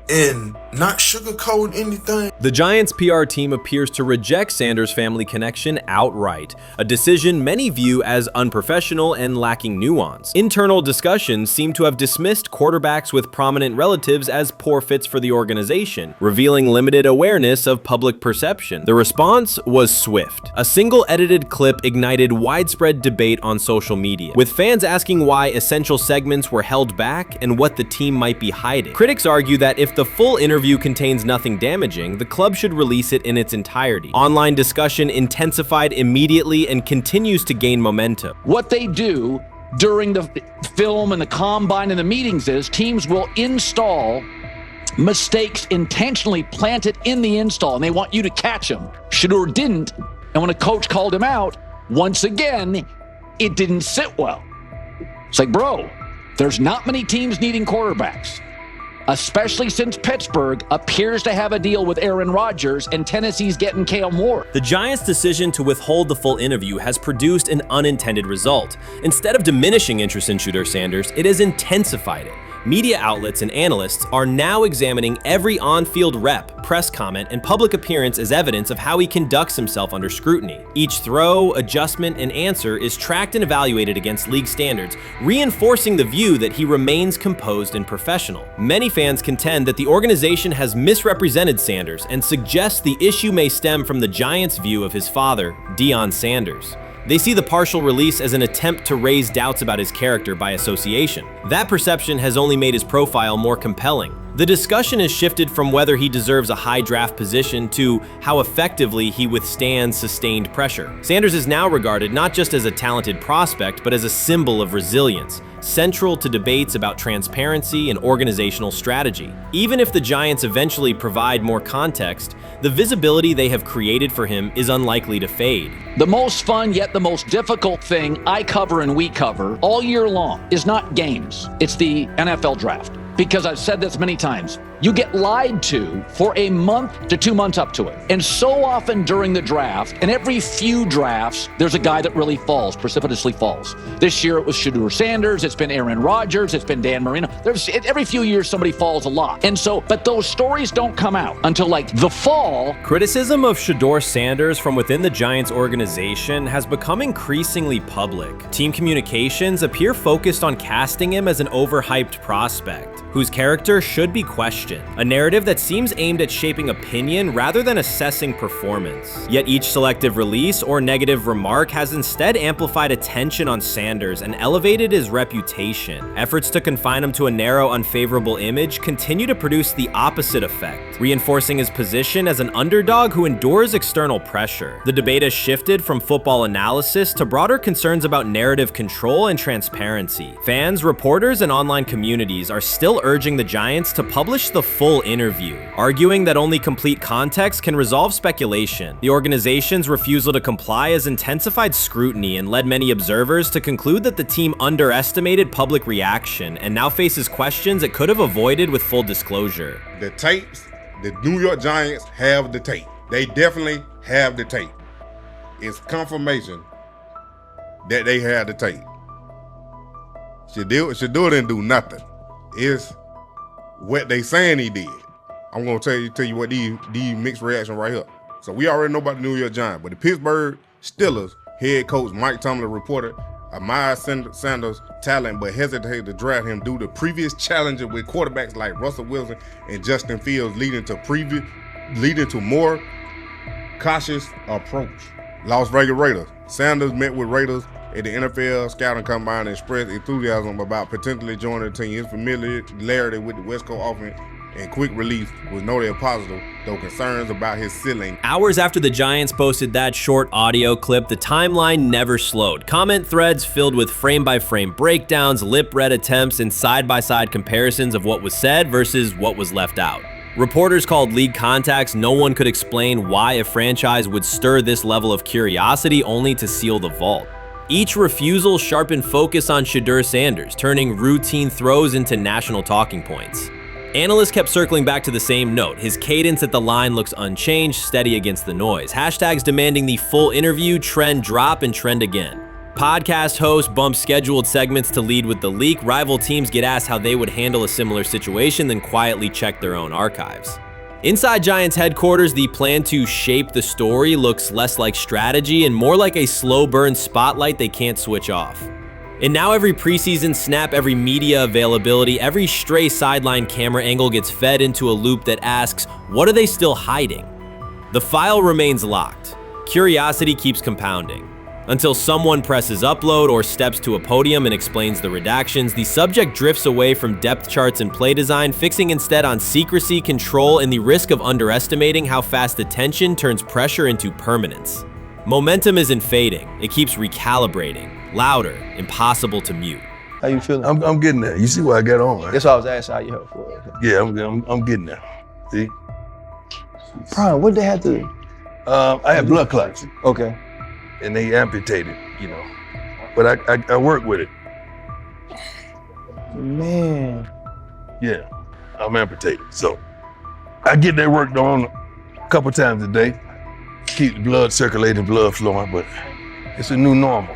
S: and not sugarcoat anything.
C: The Giants' PR team appears to reject Sanders' family connection outright, a decision many view as unprofessional and lacking nuance. Internal discussions seem to have dismissed quarterbacks with prominent relatives as poor fits for the organization, revealing limited awareness of public perception. The response was swift. A single edited clip ignited widespread debate on social media, with fans asking why essential segments were held back and what the team might be hiding. Critics argue that if the full interview contains nothing damaging, the club should release it in its entirety. Online discussion intensified immediately and continues to gain momentum.
T: What they do during the film and the combine and the meetings is teams will install mistakes intentionally planted in the install, and they want you to catch them. Shedeur didn't, and when a coach called him out, once again, it didn't sit well. It's like, bro, there's not many teams needing quarterbacks, especially since Pittsburgh appears to have a deal with Aaron Rodgers and Tennessee's getting Kale Moore.
C: The Giants' decision to withhold the full interview has produced an unintended result. Instead of diminishing interest in Shedeur Sanders, it has intensified it. Media outlets and analysts are now examining every on-field rep, press comment, and public appearance as evidence of how he conducts himself under scrutiny. Each throw, adjustment, and answer is tracked and evaluated against league standards, reinforcing the view that he remains composed and professional. Many fans contend that the organization has misrepresented Sanders and suggest the issue may stem from the Giants' view of his father, Deion Sanders. They see the partial release as an attempt to raise doubts about his character by association. That perception has only made his profile more compelling. The discussion has shifted from whether he deserves a high draft position to how effectively he withstands sustained pressure. Sanders is now regarded not just as a talented prospect, but as a symbol of resilience, central to debates about transparency and organizational strategy. Even if the Giants eventually provide more context, the visibility they have created for him is unlikely to fade.
T: The most fun yet the most difficult thing I cover and we cover all year long is not games. It's the NFL draft. Because I've said this many times, you get lied to for a month to 2 months up to it. And so often during the draft, and every few drafts, there's a guy that really falls, precipitously falls. This year it was Shedeur Sanders, it's been Aaron Rodgers, it's been Dan Marino. Every few years somebody falls a lot. And so, but those stories don't come out until like the fall.
C: Criticism of Shedeur Sanders from within the Giants organization has become increasingly public. Team communications appear focused on casting him as an overhyped prospect, whose character should be questioned, a narrative that seems aimed at shaping opinion rather than assessing performance. Yet each selective release or negative remark has instead amplified attention on Sanders and elevated his reputation. Efforts to confine him to a narrow, unfavorable image continue to produce the opposite effect, reinforcing his position as an underdog who endures external pressure. The debate has shifted from football analysis to broader concerns about narrative control and transparency. Fans, reporters, and online communities are still urging the Giants to publish the full interview, arguing that only complete context can resolve speculation. The organization's refusal to comply has intensified scrutiny and led many observers to conclude that the team underestimated public reaction and now faces questions it could have avoided with full disclosure.
U: The tapes, the New York Giants have the tape. They definitely have the tape. It's confirmation that they have the tape. Shedeur didn't do nothing. It's what they saying he did. I'm gonna tell you what these mixed reaction right here. So we already know about the New York Giants, but the Pittsburgh Steelers head coach Mike Tomlin reported admired Sanders' talent, but hesitated to draft him due to previous challenges with quarterbacks like Russell Wilson and Justin Fields, leading to more cautious approach. Las Vegas Raiders. Sanders met with Raiders at the NFL scouting combine and expressed enthusiasm about potentially joining the team. His familiarity with the West Coast offense and quick release was noted positive, though concerns about his ceiling.
C: Hours after the Giants posted that short audio clip, the timeline never slowed. Comment threads filled with frame-by-frame breakdowns, lip-read attempts, and side-by-side comparisons of what was said versus what was left out. Reporters called league contacts. No one could explain why a franchise would stir this level of curiosity only to seal the vault. Each refusal sharpened focus on Shedeur Sanders, turning routine throws into national talking points. Analysts kept circling back to the same note. His cadence at the line looks unchanged, steady against the noise. Hashtags demanding the full interview, trend drop, and trend again. Podcast hosts bump scheduled segments to lead with the leak. Rival teams get asked how they would handle a similar situation, then quietly check their own archives. Inside Giants headquarters, the plan to shape the story looks less like strategy and more like a slow burn spotlight they can't switch off. And now every preseason snap, every media availability, every stray sideline camera angle gets fed into a loop that asks, what are they still hiding? The file remains locked. Curiosity keeps compounding. Until someone presses upload or steps to a podium and explains the redactions, the subject drifts away from depth charts and play design, fixing instead on secrecy, control, and the risk of underestimating how fast attention turns pressure into permanence. Momentum isn't fading, it keeps recalibrating, louder, impossible to mute.
A: How you feeling?
V: I'm getting there. You see what I got on, right?
A: That's why I was asking how you help for it.
V: Yeah, I'm getting there. See?
A: Prime, what they had to?
V: I had blood clots.
A: Okay.
V: And they amputated, you know. But I work with it.
A: Man.
V: Yeah, I'm amputated. So I get that worked on a couple times a day. Keep the blood circulating, blood flowing, but it's a new normal.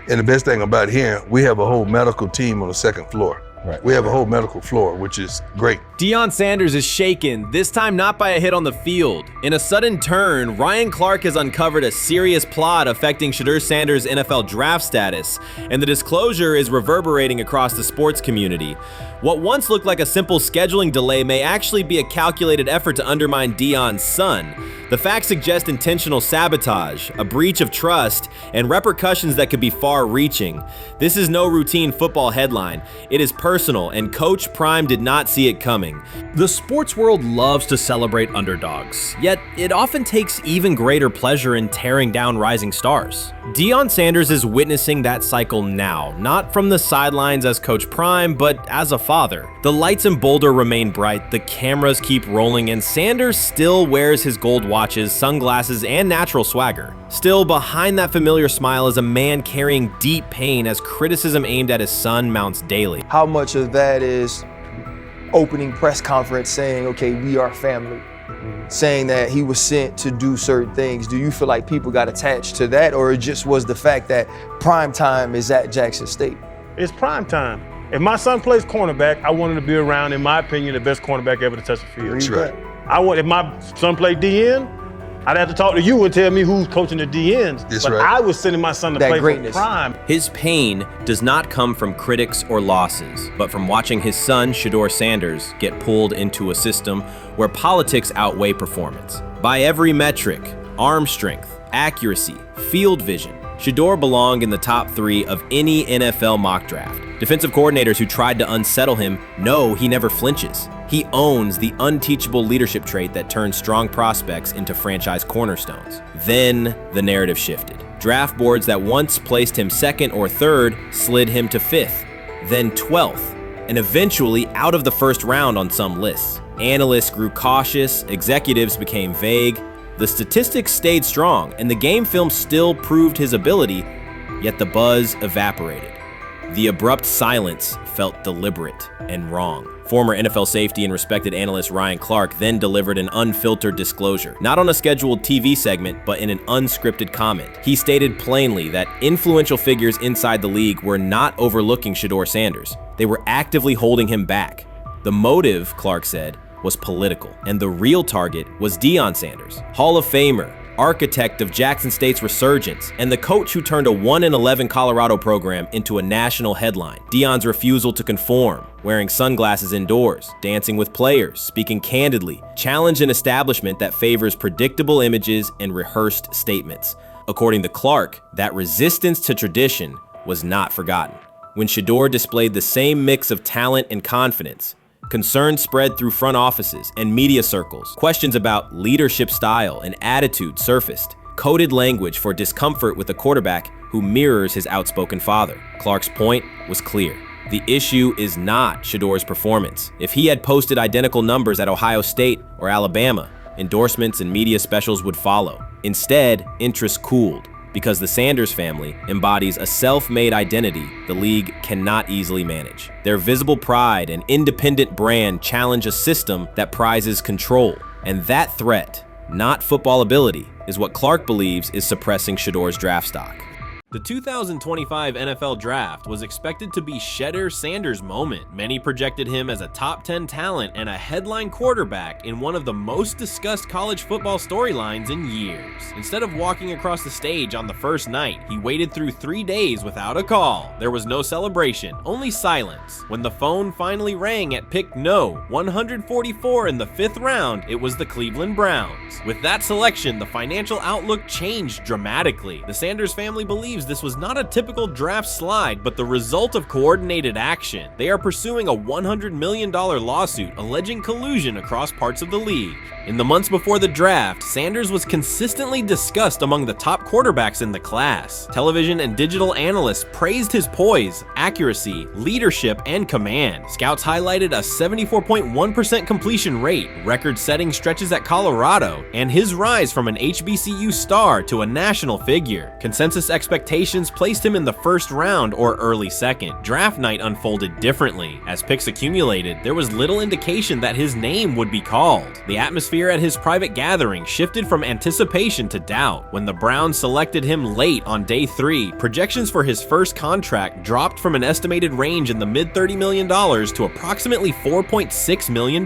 V: And the best thing about here, we have a whole medical team on the second floor. Right. We have a whole medical floor, which is great.
C: Deion Sanders is shaken, this time not by a hit on the field. In a sudden turn, Ryan Clark has uncovered a serious plot affecting Shedeur Sanders' NFL draft status, and the disclosure is reverberating across the sports community. What once looked like a simple scheduling delay may actually be a calculated effort to undermine Deion's son. The facts suggest intentional sabotage, a breach of trust, and repercussions that could be far-reaching. This is no routine football headline. It is personal, and Coach Prime did not see it coming. The sports world loves to celebrate underdogs, yet it often takes even greater pleasure in tearing down rising stars. Deion Sanders is witnessing that cycle now, not from the sidelines as Coach Prime, but as a father. The lights in Boulder remain bright, the cameras keep rolling, and Sanders still wears his gold watches, sunglasses, and natural swagger. Still, behind that familiar smile is a man carrying deep pain as criticism aimed at his son mounts daily.
A: How much of that is opening press conference saying, okay, we are family, saying that he was sent to do certain things? Do you feel like people got attached to that, or it just was the fact that prime time is at Jackson State?
W: It's prime time. If my son plays cornerback, I want him to be around, in my opinion, the best cornerback ever to touch the field.
V: That's right.
W: If my son played DN, I'd have to talk to you and tell me who's coaching the DNs.
V: That's
W: but
V: right.
W: I was sending my son to play for prime.
C: His pain does not come from critics or losses, but from watching his son, Shedeur Sanders, get pulled into a system where politics outweigh performance. By every metric, arm strength, accuracy, field vision, Shedeur belonged in the top 3 of any NFL mock draft. Defensive coordinators who tried to unsettle him know he never flinches. He owns the unteachable leadership trait that turns strong prospects into franchise cornerstones. Then the narrative shifted. Draft boards that once placed him 2nd or 3rd slid him to 5th, then 12th, and eventually out of the 1st round on some lists. Analysts grew cautious, executives became vague. The statistics stayed strong, and the game film still proved his ability, yet the buzz evaporated. The abrupt silence felt deliberate and wrong. Former NFL safety and respected analyst Ryan Clark then delivered an unfiltered disclosure, not on a scheduled TV segment, but in an unscripted comment. He stated plainly that influential figures inside the league were not overlooking Shedeur Sanders. They were actively holding him back. The motive, Clark said, was political, and the real target was Deion Sanders, Hall of Famer, architect of Jackson State's resurgence, and the coach who turned a 1-11 Colorado program into a national headline. Deion's refusal to conform, wearing sunglasses indoors, dancing with players, speaking candidly, challenged an establishment that favors predictable images and rehearsed statements. According to Clark, that resistance to tradition was not forgotten. When Shedeur displayed the same mix of talent and confidence, concern spread through front offices and media circles. Questions about leadership style and attitude surfaced. Coded language for discomfort with a quarterback who mirrors his outspoken father. Clark's point was clear. The issue is not Shedeur's performance. If he had posted identical numbers at Ohio State or Alabama, endorsements and media specials would follow. Instead, interest cooled because the Sanders family embodies a self-made identity the league cannot easily manage. Their visible pride and independent brand challenge a system that prizes control, and that threat, not football ability, is what Clark believes is suppressing Shedeur's draft stock. The 2025 NFL Draft was expected to be Shedeur Sanders' moment. Many projected him as a top 10 talent and a headline quarterback in one of the most discussed college football storylines in years. Instead of walking across the stage on the first night, he waited through 3 days without a call. There was no celebration, only silence. When the phone finally rang at pick no. 144 in the 5th round, it was the Cleveland Browns. With that selection, the financial outlook changed dramatically. The Sanders family believes this was not a typical draft slide, but the result of coordinated action. They are pursuing a $100 million lawsuit alleging collusion across parts of the league. In the months before the draft, Sanders was consistently discussed among the top quarterbacks in the class. Television and digital analysts praised his poise, accuracy, leadership, and command. Scouts highlighted a 74.1% completion rate, record-setting stretches at Colorado, and his rise from an HBCU star to a national figure. Consensus expectations placed him in the first round or early second. Draft night unfolded differently. As picks accumulated, there was little indication that his name would be called. The atmosphere at his private gathering shifted from anticipation to doubt. When the Browns selected him late on day 3, projections for his first contract dropped from an estimated range in the mid-$30 million to approximately $4.6 million,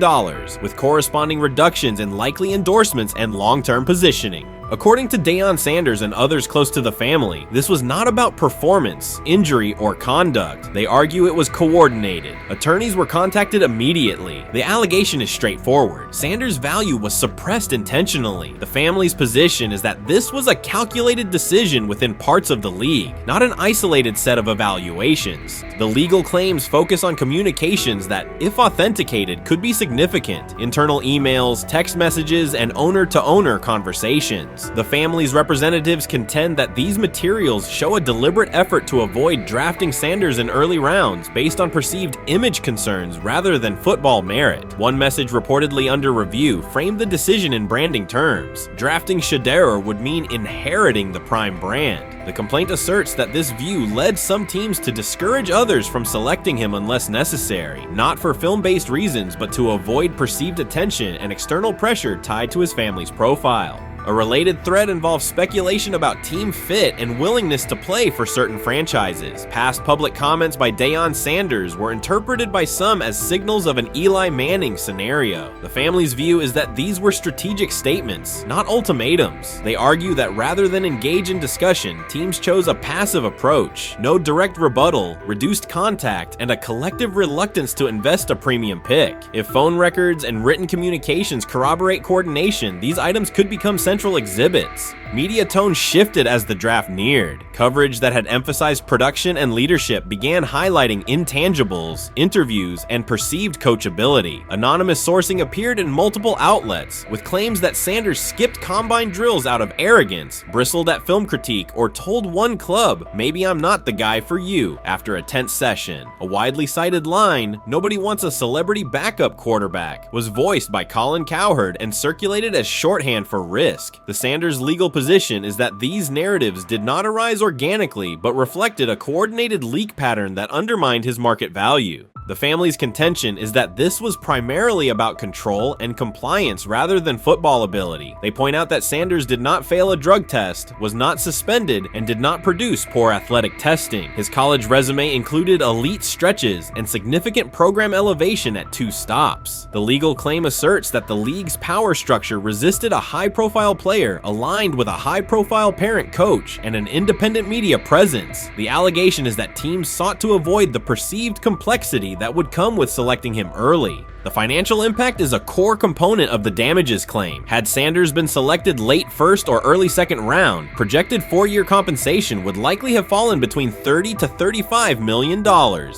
C: with corresponding reductions in likely endorsements and long-term positioning. According to Deion Sanders and others close to the family, this was not about performance, injury, or conduct. They argue it was coordinated. Attorneys were contacted immediately. The allegation is straightforward. Sanders' value was suppressed intentionally. The family's position is that this was a calculated decision within parts of the league, not an isolated set of evaluations. The legal claims focus on communications that, if authenticated, could be significant. Internal emails, text messages, and owner-to-owner conversations. The family's representatives contend that these materials show a deliberate effort to avoid drafting Sanders in early rounds based on perceived image concerns rather than football merit. One message reportedly under review framed the decision in branding terms. Drafting Shedeur would mean inheriting the prime brand. The complaint asserts that this view led some teams to discourage others from selecting him unless necessary, not for film-based reasons, but to avoid perceived attention and external pressure tied to his family's profile. A related thread involves speculation about team fit and willingness to play for certain franchises. Past public comments by Deion Sanders were interpreted by some as signals of an Eli Manning scenario. The family's view is that these were strategic statements, not ultimatums. They argue that rather than engage in discussion, teams chose a passive approach, no direct rebuttal, reduced contact, and a collective reluctance to invest a premium pick. If phone records and written communications corroborate coordination, these items could become central exhibits. Media tone shifted as the draft neared. Coverage that had emphasized production and leadership began highlighting intangibles, interviews, and perceived coachability. Anonymous sourcing appeared in multiple outlets, with claims that Sanders skipped combine drills out of arrogance, bristled at film critique, or told one club, "Maybe I'm not the guy for you," after a tense session. A widely cited line, "Nobody wants a celebrity backup quarterback," was voiced by Colin Cowherd and circulated as shorthand for risk. The Sanders legal position is that these narratives did not arise organically, but reflected a coordinated leak pattern that undermined his market value. The family's contention is that this was primarily about control and compliance rather than football ability. They point out that Sanders did not fail a drug test, was not suspended, and did not produce poor athletic testing. His college resume included elite stretches and significant program elevation at 2 stops. The legal claim asserts that the league's power structure resisted a high-profile player aligned with a high-profile parent coach and an independent media presence. The allegation is that teams sought to avoid the perceived complexity that would come with selecting him early. The financial impact is a core component of the damages claim. Had Sanders been selected late first or early second round, projected 4-year compensation would likely have fallen between $30 to $35 million,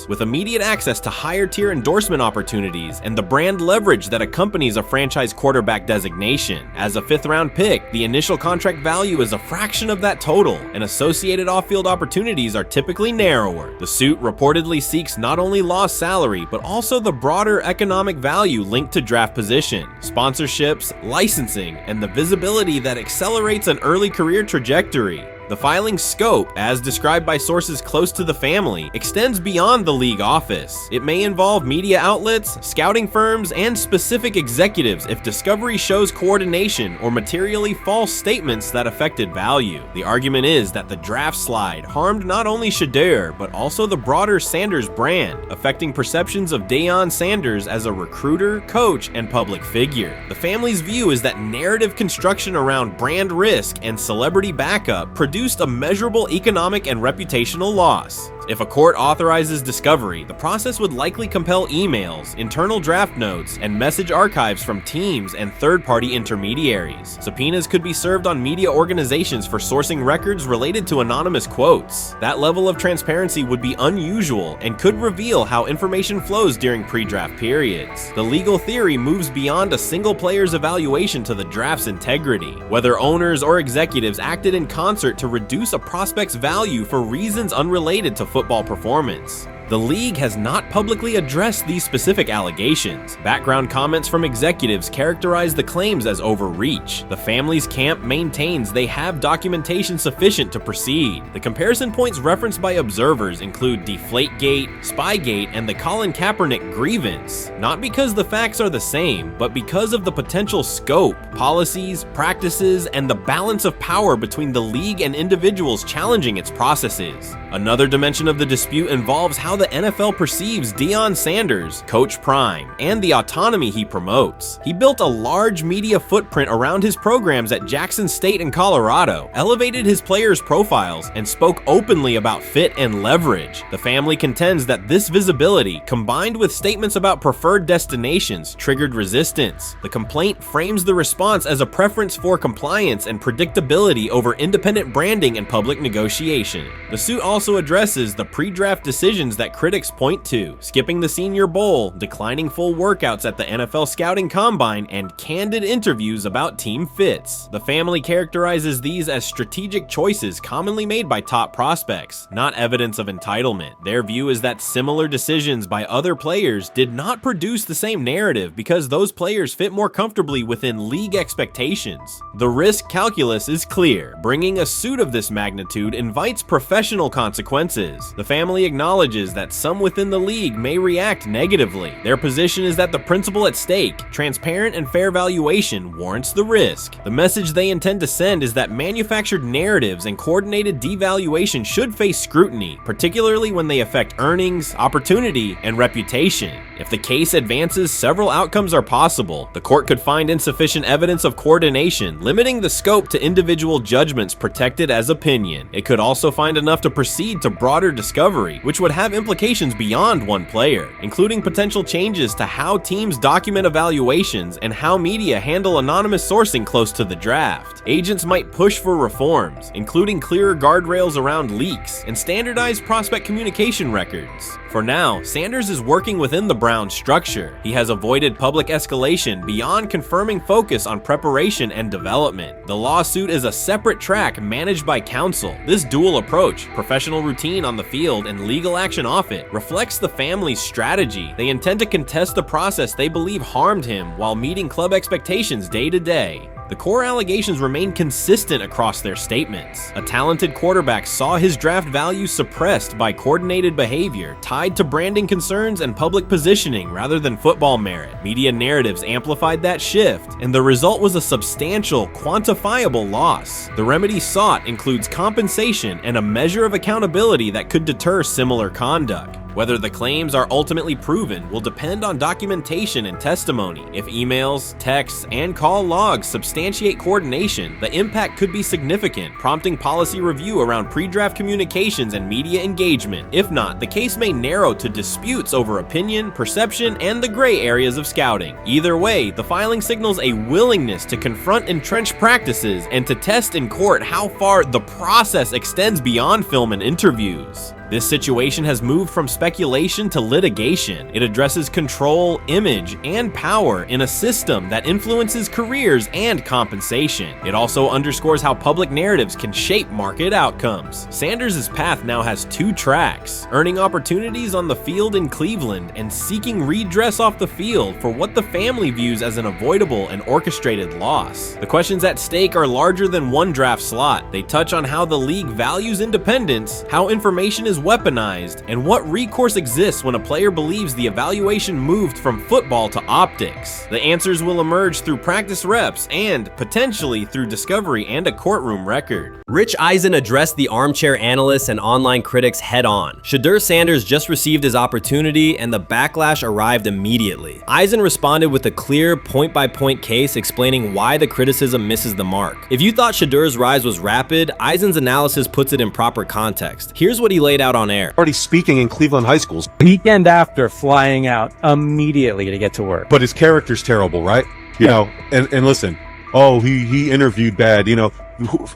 C: with immediate access to higher tier endorsement opportunities and the brand leverage that accompanies a franchise quarterback designation. As a 5th round pick, the initial contract value is a fraction of that total, and associated off-field opportunities are typically narrower. The suit reportedly seeks not only lost salary, but also the broader economic value linked to draft position, sponsorships, licensing, and the visibility that accelerates an early career trajectory. The The filing's scope, as described by sources close to the family, extends beyond the league office. It may involve media outlets, scouting firms, and specific executives if discovery shows coordination or materially false statements that affected value. The argument is that the draft slide harmed not only Shedeur, but also the broader Sanders brand, affecting perceptions of Deion Sanders as a recruiter, coach, and public figure. The family's view is that narrative construction around brand risk and celebrity backup produced a measurable economic and reputational loss. If a court authorizes discovery, the process would likely compel emails, internal draft notes, and message archives from teams and third-party intermediaries. Subpoenas could be served on media organizations for sourcing records related to anonymous quotes. That level of transparency would be unusual and could reveal how information flows during pre-draft periods. The legal theory moves beyond a single player's evaluation to the draft's integrity, whether owners or executives acted in concert to reduce a prospect's value for reasons unrelated to football performance. The league has not publicly addressed these specific allegations. Background comments from executives characterize the claims as overreach. The family's camp maintains they have documentation sufficient to proceed. The comparison points referenced by observers include Deflategate, Spygate, and the Colin Kaepernick grievance, not because the facts are the same, but because of the potential scope, policies, practices, and the balance of power between the league and individuals challenging its processes. Another dimension of the dispute involves how the NFL perceives Deion Sanders, Coach Prime, and the autonomy he promotes. He built a large media footprint around his programs at Jackson State and Colorado, elevated his players' profiles, and spoke openly about fit and leverage. The family contends that this visibility, combined with statements about preferred destinations, triggered resistance. The complaint frames the response as a preference for compliance and predictability over independent branding and public negotiation. The suit also addresses the pre-draft decisions that critics point to: skipping the Senior Bowl, declining full workouts at the NFL Scouting Combine, and candid interviews about team fits. The family characterizes these as strategic choices commonly made by top prospects, not evidence of entitlement. Their view is that similar decisions by other players did not produce the same narrative because those players fit more comfortably within league expectations. The risk calculus is clear. Bringing a suit of this magnitude invites professional consequences. The family acknowledges that some within the league may react negatively. Their position is that the principle at stake, transparent and fair valuation, warrants the risk. The message they intend to send is that manufactured narratives and coordinated devaluation should face scrutiny, particularly when they affect earnings, opportunity, and reputation. If the case advances, several outcomes are possible. The court could find insufficient evidence of coordination, limiting the scope to individual judgments protected as opinion. It could also find enough to proceed to broader discovery, which would have implications beyond one player, including potential changes to how teams document evaluations and how media handle anonymous sourcing close to the draft. Agents might push for reforms, including clearer guardrails around leaks and standardized prospect communication records. For now, Sanders is working within the Browns structure. He has avoided public escalation beyond confirming focus on preparation and development. The lawsuit is a separate track managed by counsel. This dual approach, professional routine on the field and legal action off it, reflects the family's strategy. They intend to contest the process they believe harmed him while meeting club expectations day to day. The core allegations remain consistent across their statements. A talented quarterback saw his draft value suppressed by coordinated behavior tied to branding concerns and public positioning rather than football merit. Media narratives amplified that shift, and the result was a substantial, quantifiable loss. The remedy sought includes compensation and a measure of accountability that could deter similar conduct. Whether the claims are ultimately proven will depend on documentation and testimony. If emails, texts, and call logs substantiate coordination, the impact could be significant, prompting policy review around pre-draft communications and media engagement. If not, the case may narrow to disputes over opinion, perception, and the gray areas of scouting. Either way, the filing signals a willingness to confront entrenched practices and to test in court how far the process extends beyond film and interviews. This situation has moved from speculation to litigation. It addresses control, image, and power in a system that influences careers and compensation. It also underscores how public narratives can shape market outcomes. Sanders' path now has two tracks: earning opportunities on the field in Cleveland and seeking redress off the field for what the family views as an avoidable and orchestrated loss. The questions at stake are larger than one draft slot. They touch on how the league values independence, how information is weaponized, and what recourse exists when a player believes the evaluation moved from football to optics. The answers will emerge through practice reps and, potentially, through discovery and a courtroom record. Rich Eisen addressed the armchair analysts and online critics head-on. Shedeur Sanders just received his opportunity, and the backlash arrived immediately. Eisen responded with a clear, point-by-point case explaining why the criticism misses the mark. If you thought Shedeur's rise was rapid, Eisen's analysis puts it in proper context. Here's what he laid out on air.
B: Already speaking in Cleveland high schools.
D: Weekend after, flying out immediately to get to work.
B: But his character's terrible, right? You know, and listen, oh, he interviewed bad, you know.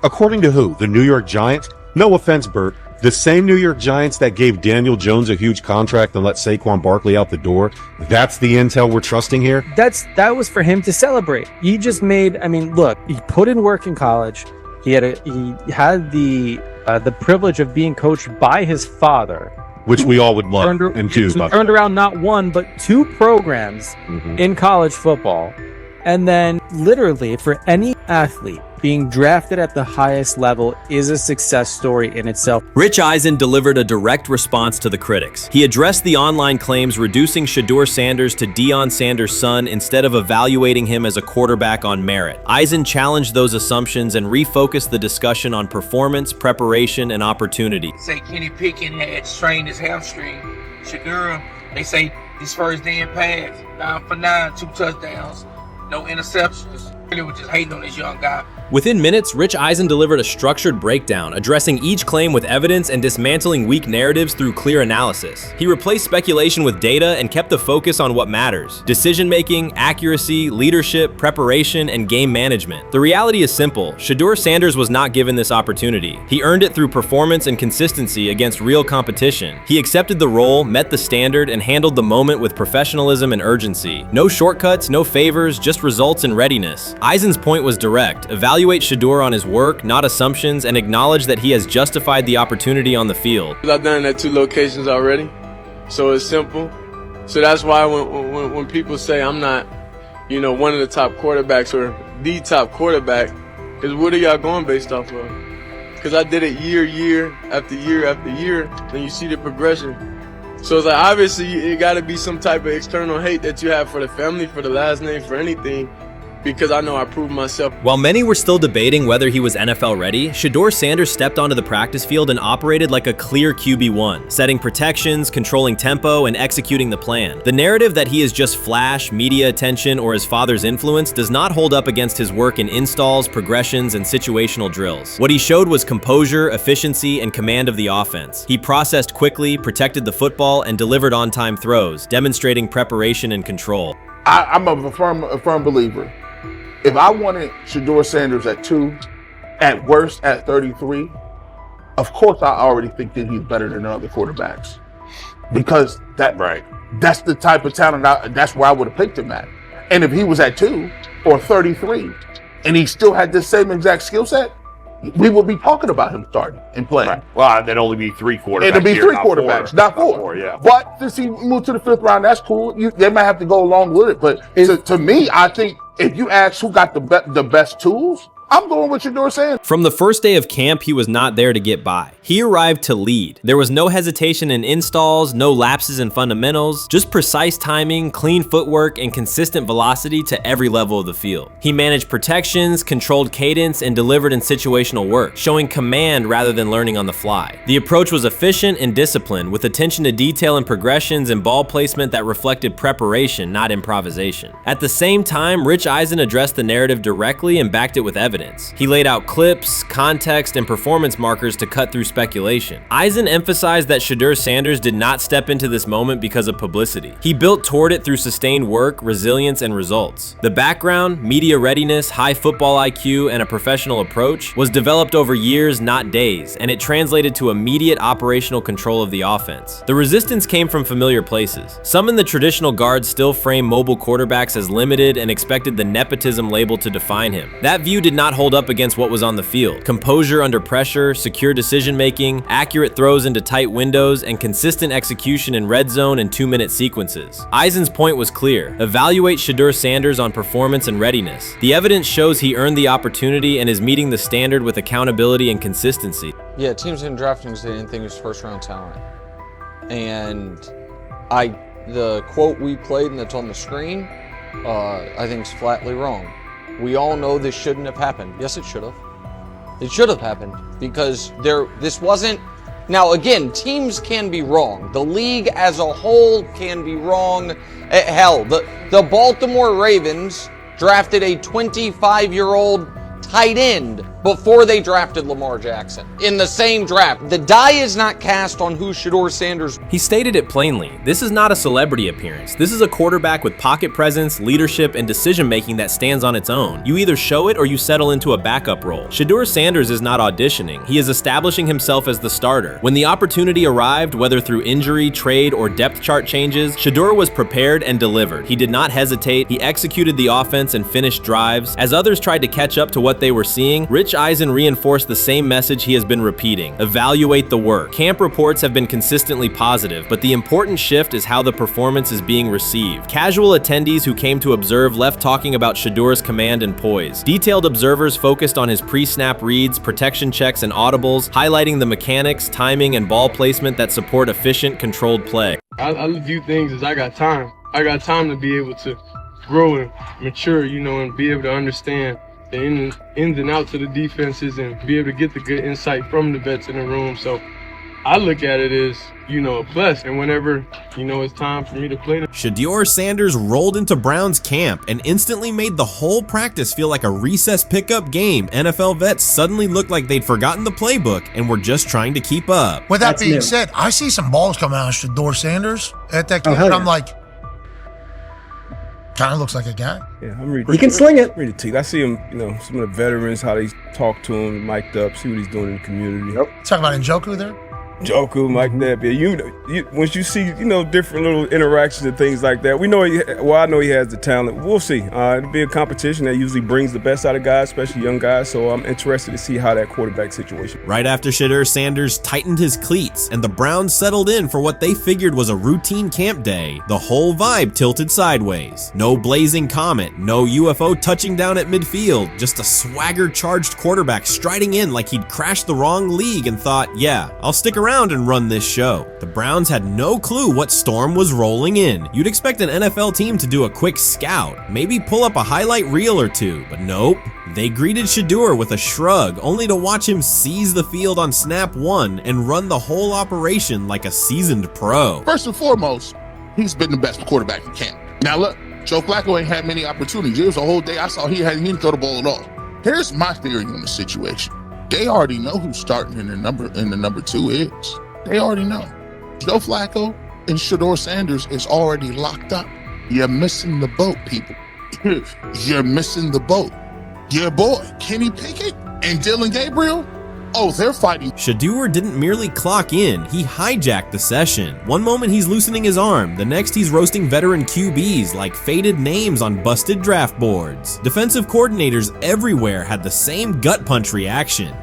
B: According to who? The New York Giants? No offense, Bert. The same New York Giants that gave Daniel Jones a huge contract and let Saquon Barkley out the door, that's the intel we're trusting here?
D: That was for him to celebrate. He just made, I mean, look, he put in work in college. He had the privilege of being coached by his father,
B: which we all would love and do.
D: Turned around not one, but two programs in college football. And then literally for any athlete, being drafted at the highest level is a success story in itself.
C: Rich Eisen delivered a direct response to the critics. He addressed the online claims reducing Shedeur Sanders to Deion Sanders' son instead of evaluating him as a quarterback on merit. Eisen challenged those assumptions and refocused the discussion on performance, preparation, and opportunity.
E: Say Kenny Pickett had strained his hamstring. Shedeur, they say his first day in pass, 9 for 9, 2 touchdowns, no interceptions. They were just hating on this young guy.
C: Within minutes, Rich Eisen delivered a structured breakdown, addressing each claim with evidence and dismantling weak narratives through clear analysis. He replaced speculation with data and kept the focus on what matters: decision-making, accuracy, leadership, preparation, and game management. The reality is simple. Shedeur Sanders was not given this opportunity. He earned it through performance and consistency against real competition. He accepted the role, met the standard, and handled the moment with professionalism and urgency. No shortcuts, no favors, just results and readiness. Eisen's point was direct. Evaluate Shedeur on his work, not assumptions, and acknowledge that he has justified the opportunity on the field.
X: I've done it at 2 locations already, so it's simple. So that's why when people say I'm not, you know, one of the top quarterbacks or the top quarterback, because what are y'all going based off of? Because I did it year after year after year, and you see the progression. So it's like, obviously, it got to be some type of external hate that you have for the family, for the last name, for anything, because I know I proved myself.
C: While many were still debating whether he was NFL ready, Shedeur Sanders stepped onto the practice field and operated like a clear QB1, setting protections, controlling tempo, and executing the plan. The narrative that he is just flash, media attention, or his father's influence does not hold up against his work in installs, progressions, and situational drills. What he showed was composure, efficiency, and command of the offense. He processed quickly, protected the football, and delivered on-time throws, demonstrating preparation and control.
Y: I'm a firm believer. If I wanted Shedeur Sanders at 2, at worst at 33, of course I already think that he's better than other quarterbacks. Because that's the type of talent, that's where I would have picked him at. And if he was at 2 or 33, and he still had this same exact skill set, we would be talking about him starting and playing.
J: Right. Well, there'd only be 3 quarterbacks.
Y: It'd be 3 quarterbacks, not 4.
J: 4, yeah.
Y: But since he moved to the 5th round, that's cool. They might have to go along with it. But to me, I think if you ask who got the best tools, I'm going with Shedeur Sanders.
C: From the first day of camp, he was not there to get by. He arrived to lead. There was no hesitation in installs, no lapses in fundamentals, just precise timing, clean footwork, and consistent velocity to every level of the field. He managed protections, controlled cadence, and delivered in situational work, showing command rather than learning on the fly. The approach was efficient and disciplined, with attention to detail and progressions and ball placement that reflected preparation, not improvisation. At the same time, Rich Eisen addressed the narrative directly and backed it with evidence. evidence. He laid out clips, context, and performance markers to cut through speculation. Eisen emphasized that Shedeur Sanders did not step into this moment because of publicity. He built toward it through sustained work, resilience, and results. The background, media readiness, high football IQ, and a professional approach was developed over years, not days, and it translated to immediate operational control of the offense. The resistance came from familiar places. Some in the traditional guard still frame mobile quarterbacks as limited and expected the nepotism label to define him. That view did not hold up against what was on the field. Composure under pressure, secure decision-making, accurate throws into tight windows, and consistent execution in red zone and 2-minute sequences. Eisen's point was clear. Evaluate Shedeur Sanders on performance and readiness. The evidence shows he earned the opportunity and is meeting the standard with accountability and consistency.
F: Yeah, teams didn't draft him because they didn't think he was first-round talent. And the quote we played and that's on the screen, I think is flatly wrong. We all know this shouldn't have happened. Yes, it should have. It should have happened because this wasn't. Now, again, teams can be wrong. The league as a whole can be wrong. Hell, the Baltimore Ravens drafted a 25-year-old tight end before they drafted Lamar Jackson in the same draft. The die is not cast on who Shedeur Sanders.
C: He stated it plainly. This is not a celebrity appearance. This is a quarterback with pocket presence, leadership, and decision-making that stands on its own. You either show it or you settle into a backup role. Shedeur Sanders is not auditioning. He is establishing himself as the starter. When the opportunity arrived, whether through injury, trade, or depth chart changes, Shedeur was prepared and delivered. He did not hesitate. He executed the offense and finished drives. As others tried to catch up to what they were seeing, Rich Eisen reinforced the same message he has been repeating: evaluate the work. Camp reports have been consistently positive, but the important shift is how the performance is being received. Casual attendees who came to observe left talking about Shedeur's command and poise. Detailed observers focused on his pre-snap reads, protection checks, and audibles, highlighting the mechanics, timing, and ball placement that support efficient, controlled play.
X: I view things as I got time. I got time to be able to grow and mature, and be able to understand the ins and outs of the defenses and be able to get the good insight from the vets in the room. So I look at it as, a plus. And whenever, it's time for me to play.
C: Shedeur Sanders rolled into Browns camp and instantly made the whole practice feel like a recess pickup game. NFL vets suddenly looked like they'd forgotten the playbook and were just trying to keep up.
P: With that being said, I see some balls coming out of Shedeur Sanders at that camp, and I'm like, kind of looks like a guy.
G: Yeah, I'm ready.
H: He can sling it.
G: Ready to teach. I see him, some of the veterans, how they talk to him, mic'd up, see what he's doing in the community.
H: Yep.
P: Talking about Njoku there?
G: Njoku, Mike that, but once you see, different little interactions and things like that, I know he has the talent. We'll see. It'll be a competition that usually brings the best out of guys, especially young guys, so I'm interested to see how that quarterback situation.
C: Right after Shedeur Sanders tightened his cleats and the Browns settled in for what they figured was a routine camp day, the whole vibe tilted sideways. No blazing comet, no UFO touching down at midfield, just a swagger-charged quarterback striding in like he'd crashed the wrong league and thought, yeah, I'll stick around and run this show. The Browns had no clue what storm was rolling in. You'd expect an NFL team to do a quick scout, maybe pull up a highlight reel or two, but nope. They greeted Shedeur with a shrug, only to watch him seize the field on snap one and run the whole operation like a seasoned pro.
Y: First and foremost, he's been the best quarterback in camp. Now look, Joe Flacco ain't had many opportunities. There was a whole day I saw he didn't throw the ball at all. Here's my theory on the situation. They already know who's starting in the number 2 is. They already know. Joe Flacco and Shedeur Sanders is already locked up. You're missing the boat, people. You're missing the boat. Your boy, Kenny Pickett and Dylan Gabriel, they're fighting.
C: Shedeur didn't merely clock in, he hijacked the session. One moment he's loosening his arm, the next he's roasting veteran QBs like faded names on busted draft boards. Defensive coordinators everywhere had the same gut punch reaction.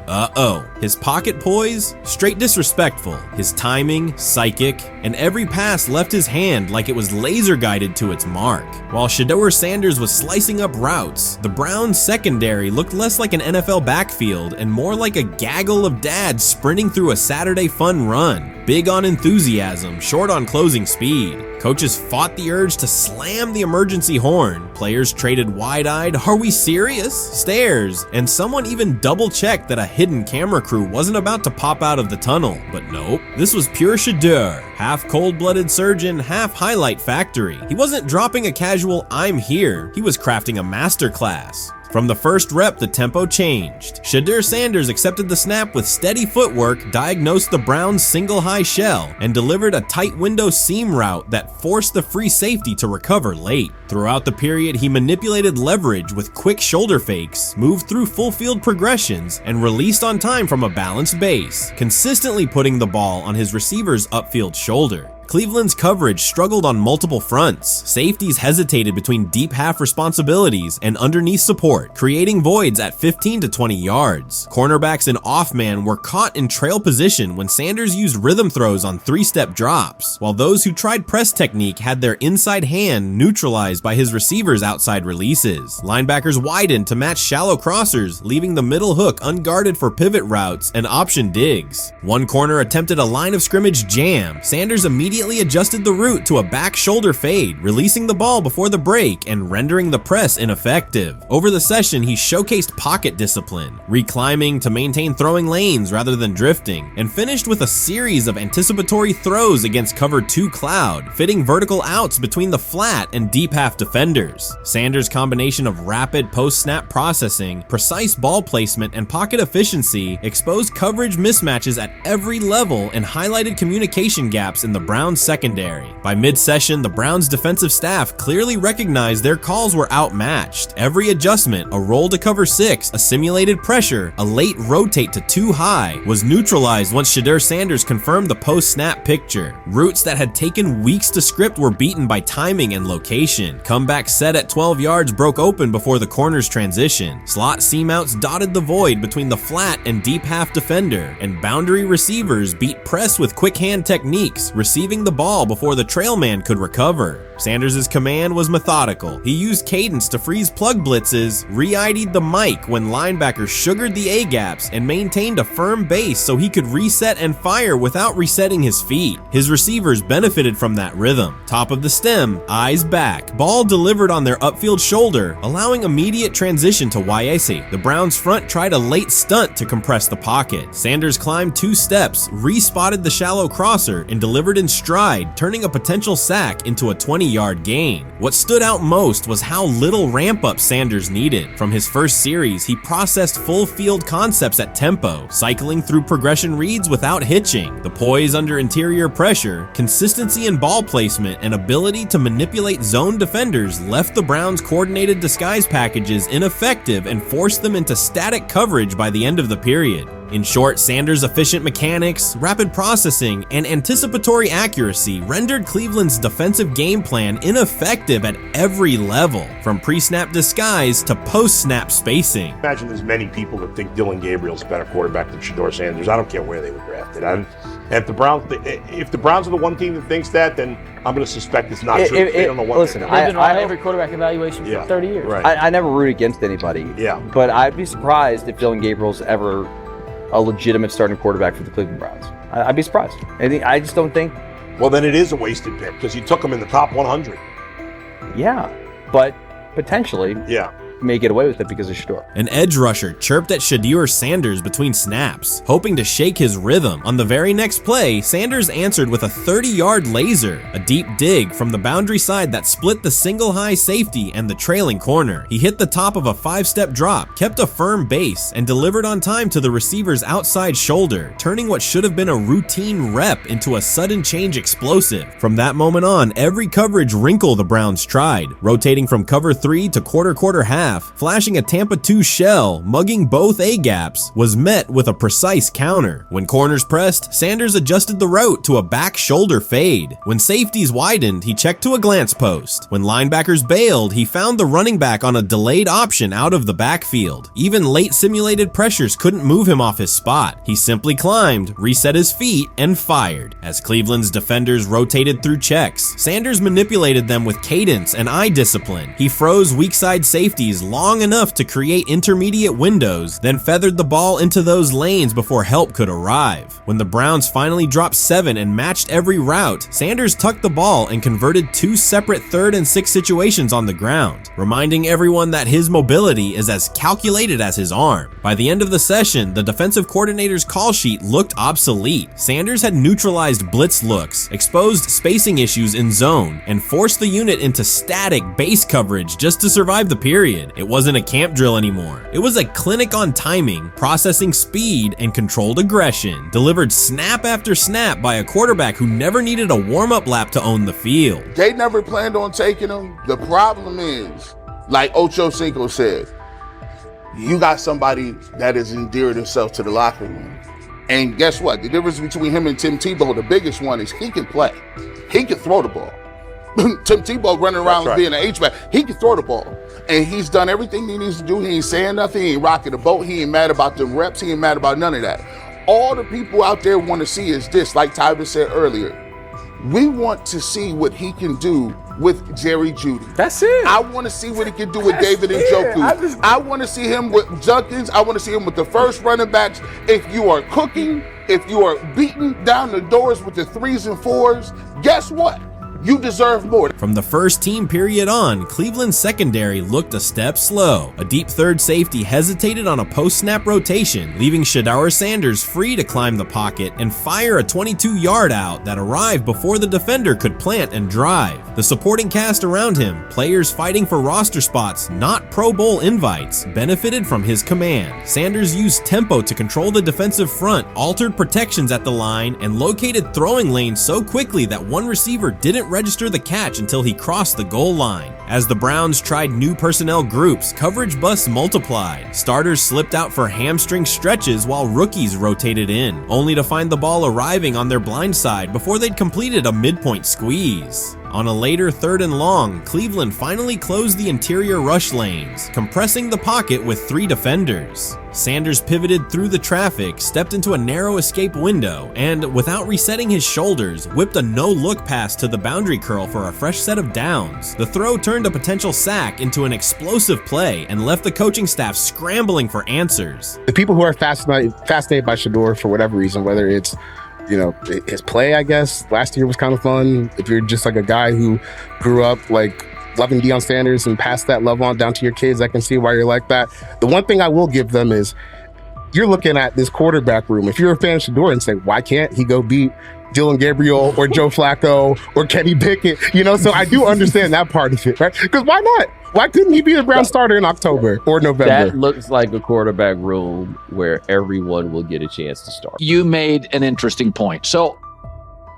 C: His pocket poise, straight disrespectful. His timing, psychic, and every pass left his hand like it was laser guided to its mark. While Shedeur Sanders was slicing up routes, the Browns secondary looked less like an NFL backfield and more like a gaggle of dads sprinting through a Saturday fun run. Big on enthusiasm, short on closing speed. Coaches fought the urge to slam the emergency horn. Players traded wide-eyed, "Are we serious?" stares, and someone even double-checked that a hidden camera crew wasn't about to pop out of the tunnel. But nope, this was pure Shedeur. Half cold-blooded surgeon, half highlight factory. He wasn't dropping a casual "I'm here," he was crafting a masterclass. From the first rep, the tempo changed. Shedeur Sanders accepted the snap with steady footwork, diagnosed the Browns' single high shell, and delivered a tight window seam route that forced the free safety to recover late. Throughout the period, he manipulated leverage with quick shoulder fakes, moved through full field progressions, and released on time from a balanced base, consistently putting the ball on his receiver's upfield shoulder. Cleveland's coverage struggled on multiple fronts. Safeties hesitated between deep half responsibilities and underneath support, creating voids at 15 to 20 yards. Cornerbacks and off-man were caught in trail position when Sanders used rhythm throws on three-step drops, while those who tried press technique had their inside hand neutralized by his receivers' outside releases. Linebackers widened to match shallow crossers, leaving the middle hook unguarded for pivot routes and option digs. One corner attempted a line of scrimmage jam. Sanders immediately adjusted the route to a back shoulder fade, releasing the ball before the break and rendering the press ineffective. Over the session, he showcased pocket discipline, reclimbing to maintain throwing lanes rather than drifting, and finished with a series of anticipatory throws against cover 2 cloud, fitting vertical outs between the flat and deep half defenders. Sanders' combination of rapid post-snap processing, precise ball placement, and pocket efficiency exposed coverage mismatches at every level and highlighted communication gaps in the Browns secondary. By mid-session, the Browns defensive staff clearly recognized their calls were outmatched. Every adjustment, a roll to cover 6, a simulated pressure, a late rotate to 2 high, was neutralized once Shedeur Sanders confirmed the post-snap picture. Routes that had taken weeks to script were beaten by timing and location. Comeback set at 12 yards broke open before the corner's transition. Slot seam-outs dotted the void between the flat and deep half defender, and boundary receivers beat press with quick hand techniques, receiving the ball before the trail man could recover. Sanders' command was methodical. He used cadence to freeze plug blitzes, re-ID'd the mic when linebackers sugared the A-gaps, and maintained a firm base so he could reset and fire without resetting his feet. His receivers benefited from that rhythm. Top of the stem, eyes back. Ball delivered on their upfield shoulder, allowing immediate transition to YAC. The Browns front tried a late stunt to compress the pocket. Sanders climbed 2 steps, re-spotted the shallow crosser, and delivered in stride, turning a potential sack into a 20-yard gain. What stood out most was how little ramp-up Sanders needed. From his first series, he processed full-field concepts at tempo, cycling through progression reads without hitching. The poise under interior pressure, consistency in ball placement, and ability to manipulate zone defenders left the Browns' coordinated disguise packages ineffective and forced them into static coverage by the end of the period. In short, Sanders' efficient mechanics, rapid processing, and anticipatory accuracy rendered Cleveland's defensive game plan ineffective at every level, from pre-snap disguise to post-snap spacing.
J: Imagine there's many people that think Dylan Gabriel's a better quarterback than Shedeur Sanders. I don't care where they were drafted. And if the Browns are the one team that thinks that, then I'm going to suspect it's not true. They don't know what
H: listen,
J: they're doing.
H: I every quarterback evaluation for 30 years.
J: Right.
H: I never root against anybody.
J: Yeah.
H: But I'd be surprised if Dylan Gabriel's ever a legitimate starting quarterback for the Cleveland Browns. I'd be surprised. I just don't think.
J: Well, then it is a wasted pick because you took him in the top 100.
H: Yeah, but potentially.
J: Yeah.
H: May get away with it because of Shedeur.
C: An edge rusher chirped at Shedeur Sanders between snaps, hoping to shake his rhythm. On the very next play, Sanders answered with a 30-yard laser, a deep dig from the boundary side that split the single high safety and the trailing corner. He hit the top of a 5-step drop, kept a firm base, and delivered on time to the receiver's outside shoulder, turning what should have been a routine rep into a sudden change explosive. From that moment on, every coverage wrinkle the Browns tried, rotating from cover 3 to quarter half, flashing a Tampa 2 shell, mugging both A-gaps, was met with a precise counter. When corners pressed, Sanders adjusted the route to a back shoulder fade. When safeties widened, he checked to a glance post. When linebackers bailed, he found the running back on a delayed option out of the backfield. Even late simulated pressures couldn't move him off his spot. He simply climbed, reset his feet, and fired. As Cleveland's defenders rotated through checks, Sanders manipulated them with cadence and eye discipline. He froze weak side safeties long enough to create intermediate windows, then feathered the ball into those lanes before help could arrive. When the Browns finally dropped 7 and matched every route, Sanders tucked the ball and converted 2 separate 3rd and 6 situations on the ground, reminding everyone that his mobility is as calculated as his arm. By the end of the session, the defensive coordinator's call sheet looked obsolete. Sanders had neutralized blitz looks, exposed spacing issues in zone, and forced the unit into static base coverage just to survive the period. expected. It wasn't a camp drill anymore. It was a clinic on timing, processing speed, and controlled aggression, delivered snap after snap by a quarterback who never needed a warm-up lap to own the field.
S: They never planned on taking him. The problem is, like Ocho Cinco said, you got somebody that has endeared himself to the locker room. And guess what? The difference between him and Tim Tebow, the biggest one, is he can play. He can throw the ball. Tim Tebow running around being an H-back. He can throw the ball. And he's done everything he needs to do. He ain't saying nothing. He ain't rocking the boat. He ain't mad about the reps. He ain't mad about none of that. All the people out there want to see is this, like Tyler said earlier. We want to see what he can do with Jerry Jeudy.
D: That's it.
S: I want to see what he can do with David Njoku. I want to see him with Junkins. I want to see him with the first running backs. If you are cooking, if you are beating down the doors with the 3s and 4s, guess what? You deserve more.
C: From the first team period on, Cleveland's secondary looked a step slow. A deep third safety hesitated on a post-snap rotation, leaving Shedeur Sanders free to climb the pocket and fire a 22-yard out that arrived before the defender could plant and drive. The supporting cast around him, players fighting for roster spots, not Pro Bowl invites, benefited from his command. Sanders used tempo to control the defensive front, altered protections at the line, and located throwing lanes so quickly that one receiver didn't register the catch until he crossed the goal line. As the Browns tried new personnel groups, coverage busts multiplied. Starters slipped out for hamstring stretches while rookies rotated in, only to find the ball arriving on their blind side before they'd completed a midpoint squeeze. On a later 3rd and long, Cleveland finally closed the interior rush lanes, compressing the pocket with 3 defenders. Sanders pivoted through the traffic, stepped into a narrow escape window, and without resetting his shoulders, whipped a no-look pass to the boundary curl for a fresh set of downs. The throw turned a potential sack into an explosive play and left the coaching staff scrambling for answers.
I: The people who are fascinated by Shedeur for whatever reason, whether it's his play, I guess, last year was kind of fun. If you're just like a guy who grew up like loving Deion Sanders and passed that love on down to your kids, I can see why you're like that. The one thing I will give them is you're looking at this quarterback room. If you're a fan of Shedeur and say, why can't he go beat Dylan Gabriel or Joe Flacco or Kenny Pickett? So I do understand that part of it, right? Because why not? Why couldn't he be the Brown starter in October or November?
K: That looks like a quarterback room where everyone will get a chance to start.
T: You made an interesting point. So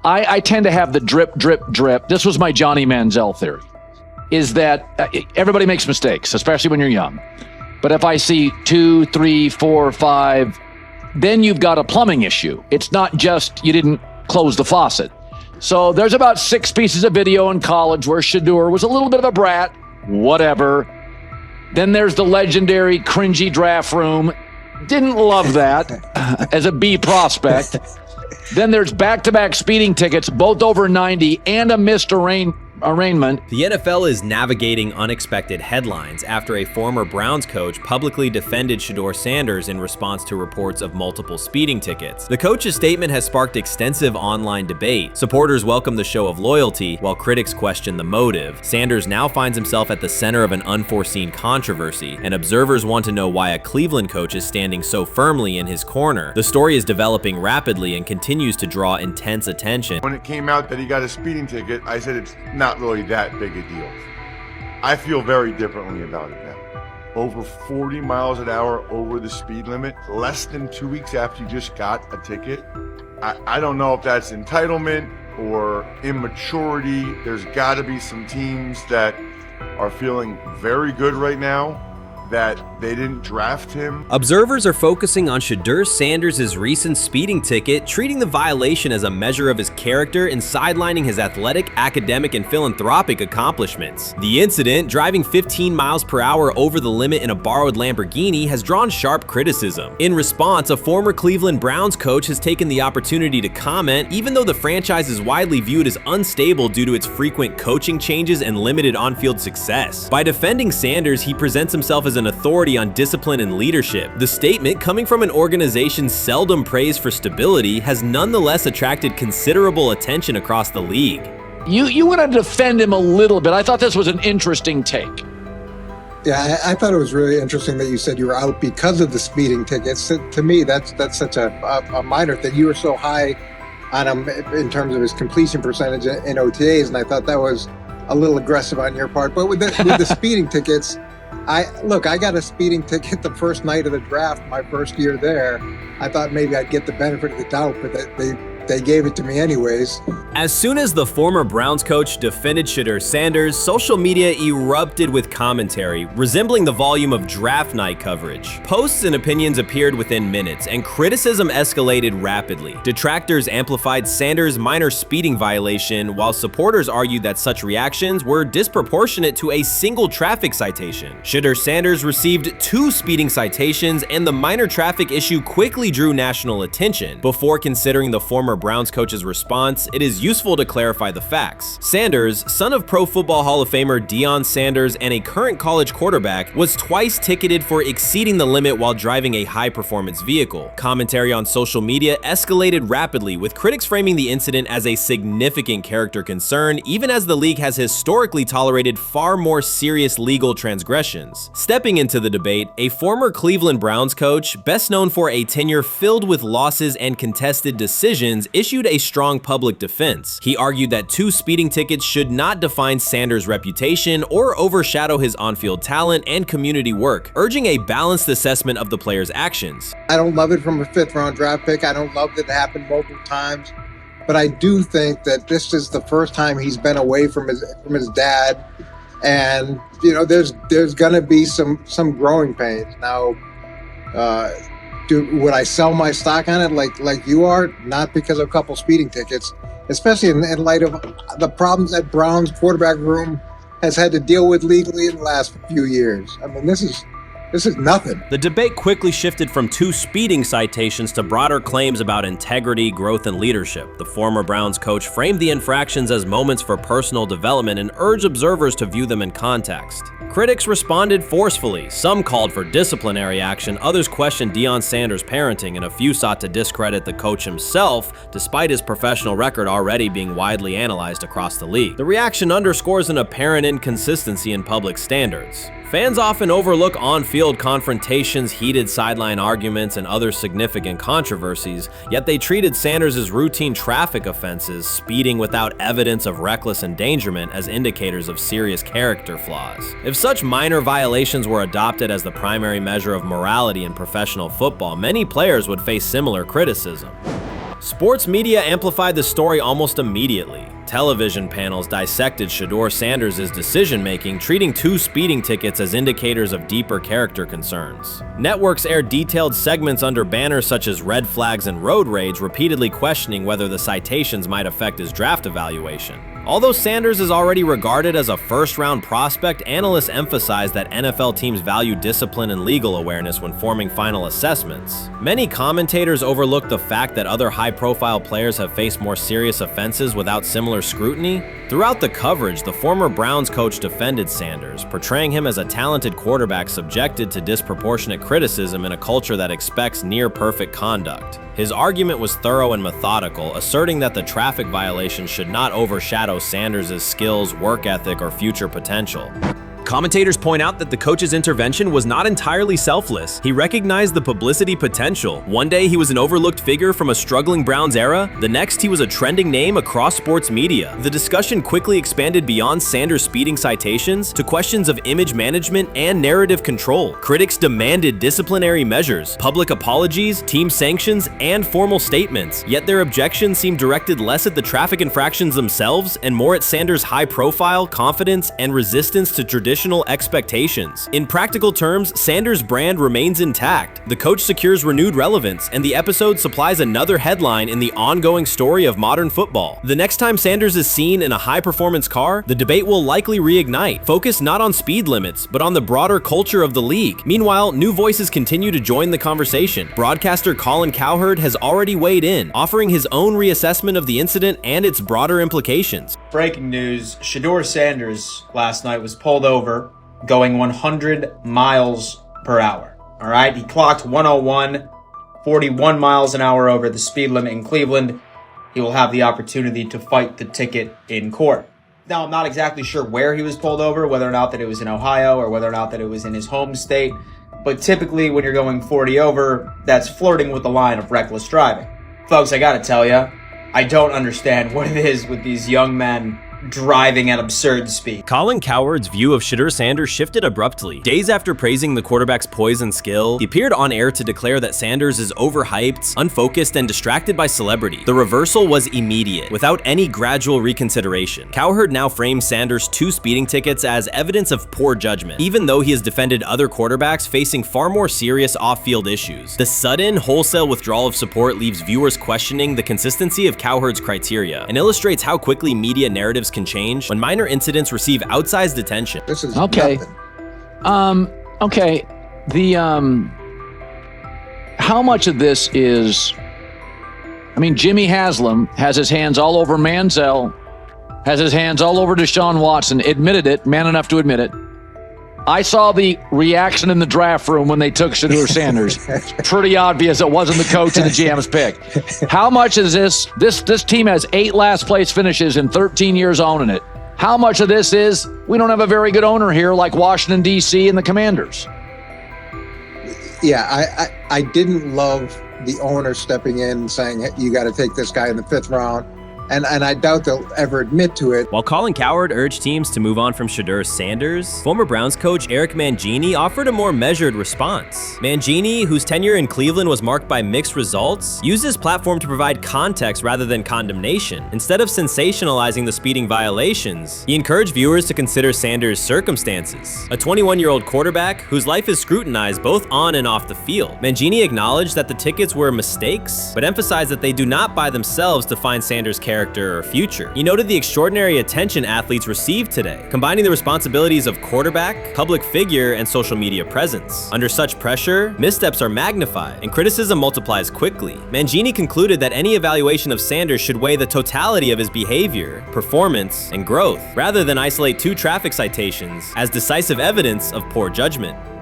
T: I tend to have the drip, drip, drip. This was my Johnny Manziel theory, is that everybody makes mistakes, especially when you're young. But if I see 2, 3, 4, 5, then you've got a plumbing issue. It's not just you didn't close the faucet. So there's about 6 pieces of video in college where Shedeur was a little bit of a brat. Whatever. Then there's the legendary cringy draft room. Didn't love that as a B prospect. Then there's back-to-back speeding tickets, both over 90, and a missed arraignment.
C: The NFL is navigating unexpected headlines after a former Browns coach publicly defended Shedeur Sanders in response to reports of multiple speeding tickets. The coach's statement has sparked extensive online debate. Supporters welcome the show of loyalty, while critics question the motive. Sanders now finds himself at the center of an unforeseen controversy, and observers want to know why a Cleveland coach is standing so firmly in his corner. The story is developing rapidly and continues to draw intense attention.
L: When it came out that he got a speeding ticket, I said it's not really that big a deal. I feel very differently about it now. Over 40 miles an hour over the speed limit, less than 2 weeks after you just got a ticket. I don't know if that's entitlement or immaturity. There's got to be some teams that are feeling very good right now that they didn't draft him.
C: Observers are focusing on Shedeur Sanders' recent speeding ticket, treating the violation as a measure of his character and sidelining his athletic, academic, and philanthropic accomplishments. The incident, driving 15 miles per hour over the limit in a borrowed Lamborghini, has drawn sharp criticism. In response, a former Cleveland Browns coach has taken the opportunity to comment, even though the franchise is widely viewed as unstable due to its frequent coaching changes and limited on-field success. By defending Sanders, he presents himself as an authority on discipline and leadership. The statement, coming from an organization seldom praised for stability, has nonetheless attracted considerable attention across the league.
T: You want to defend him a little bit. I thought this was an interesting take.
M: Yeah, I thought it was really interesting that you said you were out because of the speeding tickets. To me, that's such a minor thing. You were so high on him in terms of his completion percentage in OTAs, and I thought that was a little aggressive on your part. But with the speeding tickets, I got a speeding ticket the first night of the draft, my first year there. I thought maybe I'd get the benefit of the doubt, but they gave it to me anyways.
C: As soon as the former Browns coach defended Shedeur Sanders, social media erupted with commentary, resembling the volume of draft night coverage. Posts and opinions appeared within minutes, and criticism escalated rapidly. Detractors amplified Sanders' minor speeding violation, while supporters argued that such reactions were disproportionate to a single traffic citation. Shedeur Sanders received 2 speeding citations, and the minor traffic issue quickly drew national attention. Before considering the former Browns coach's response, it is useful to clarify the facts. Sanders, son of Pro Football Hall of Famer Deion Sanders and a current college quarterback, was twice ticketed for exceeding the limit while driving a high-performance vehicle. Commentary on social media escalated rapidly, with critics framing the incident as a significant character concern, even as the league has historically tolerated far more serious legal transgressions. Stepping into the debate, a former Cleveland Browns coach, best known for a tenure filled with losses and contested decisions, issued a strong public defense. He argued that 2 speeding tickets should not define Sanders' reputation or overshadow his on-field talent and community work, urging a balanced assessment of the player's actions.
M: I don't love it from a 5th-round draft pick. I don't love that it happened multiple times, but I do think that this is the first time he's been away from his dad, and there's gonna be some growing pains now. Would I sell my stock on it like you are? Not because of a couple speeding tickets, especially in light of the problems that Brown's quarterback room has had to deal with legally in the last few years. I mean, this is nothing.
C: The debate quickly shifted from 2 speeding citations to broader claims about integrity, growth, and leadership. The former Browns coach framed the infractions as moments for personal development and urged observers to view them in context. Critics responded forcefully. Some called for disciplinary action, others questioned Deion Sanders' parenting, and a few sought to discredit the coach himself, despite his professional record already being widely analyzed across the league. The reaction underscores an apparent inconsistency in public standards. Fans often overlook on-field confrontations, heated sideline arguments, and other significant controversies, yet they treated Sanders' as routine traffic offenses, speeding without evidence of reckless endangerment, as indicators of serious character flaws. If such minor violations were adopted as the primary measure of morality in professional football, many players would face similar criticism. Sports media amplified the story almost immediately. Television panels dissected Shedeur Sanders' decision-making, treating 2 speeding tickets as indicators of deeper character concerns. Networks aired detailed segments under banners such as red flags and road rage, repeatedly questioning whether the citations might affect his draft evaluation. Although Sanders is already regarded as a first-round prospect, analysts emphasize that NFL teams value discipline and legal awareness when forming final assessments. Many commentators overlook the fact that other high-profile players have faced more serious offenses without similar scrutiny. Throughout the coverage, the former Browns coach defended Sanders, portraying him as a talented quarterback subjected to disproportionate criticism in a culture that expects near-perfect conduct. His argument was thorough and methodical, asserting that the traffic violation should not overshadow Sanders' skills, work ethic, or future potential. Commentators point out that the coach's intervention was not entirely selfless. He recognized the publicity potential. One day he was an overlooked figure from a struggling Browns era, the next he was a trending name across sports media. The discussion quickly expanded beyond Sanders' speeding citations to questions of image management and narrative control. Critics demanded disciplinary measures, public apologies, team sanctions, and formal statements, yet their objections seemed directed less at the traffic infractions themselves and more at Sanders' high profile, confidence, and resistance to traditional expectations. In practical terms, Sanders' brand remains intact. The coach secures renewed relevance, and the episode supplies another headline in the ongoing story of modern football. The next time Sanders is seen in a high-performance car, the debate will likely reignite, focused not on speed limits, but on the broader culture of the league. Meanwhile, new voices continue to join the conversation. Broadcaster Colin Cowherd has already weighed in, offering his own reassessment of the incident and its broader implications.
N: Breaking news, Shedeur Sanders last night was pulled over going 100 miles per hour. All right, he clocked 101, 41 miles an hour over the speed limit in Cleveland. He will have the opportunity to fight the ticket in court. Now, I'm not exactly sure where he was pulled over, whether or not that it was in Ohio or whether or not that it was in his home state. But typically when you're going 40 over, that's flirting with the line of reckless driving. Folks, I gotta tell you, I don't understand what it is with these young men driving at absurd speed.
C: Colin Cowherd's view of Shedeur Sanders shifted abruptly. Days after praising the quarterback's poise and skill, he appeared on air to declare that Sanders is overhyped, unfocused, and distracted by celebrity. The reversal was immediate, without any gradual reconsideration. Cowherd now frames Sanders' 2 speeding tickets as evidence of poor judgment, even though he has defended other quarterbacks facing far more serious off-field issues. The sudden, wholesale withdrawal of support leaves viewers questioning the consistency of Cowherd's criteria and illustrates how quickly media narratives can change when minor incidents receive outsized attention.
M: This is
T: Okay. Okay. How much of this is, I mean, Jimmy Haslam has his hands all over Manziel, has his hands all over Deshaun Watson, admitted it, man enough to admit it. I saw the reaction in the draft room when they took Shedeur Sanders. It's pretty obvious it wasn't the coach and the GM's pick. How much is this team has 8 last place finishes in 13 years owning it. How much of this is we don't have a very good owner here like Washington, D.C. and the Commanders?
M: Yeah, I didn't love the owner stepping in and saying, hey, you got to take this guy in the 5th round. And I doubt they'll ever admit to it.
C: While Colin Cowherd urged teams to move on from Shedeur Sanders, former Browns coach Eric Mangini offered a more measured response. Mangini, whose tenure in Cleveland was marked by mixed results, used his platform to provide context rather than condemnation. Instead of sensationalizing the speeding violations, he encouraged viewers to consider Sanders' circumstances. A 21-year-old quarterback whose life is scrutinized both on and off the field. Mangini acknowledged that the tickets were mistakes, but emphasized that they do not by themselves define Sanders' character or future. He noted the extraordinary attention athletes received today, combining the responsibilities of quarterback, public figure, and social media presence. Under such pressure, missteps are magnified, and criticism multiplies quickly. Mangini concluded that any evaluation of Sanders should weigh the totality of his behavior, performance, and growth, rather than isolate 2 traffic citations as decisive evidence of poor judgment.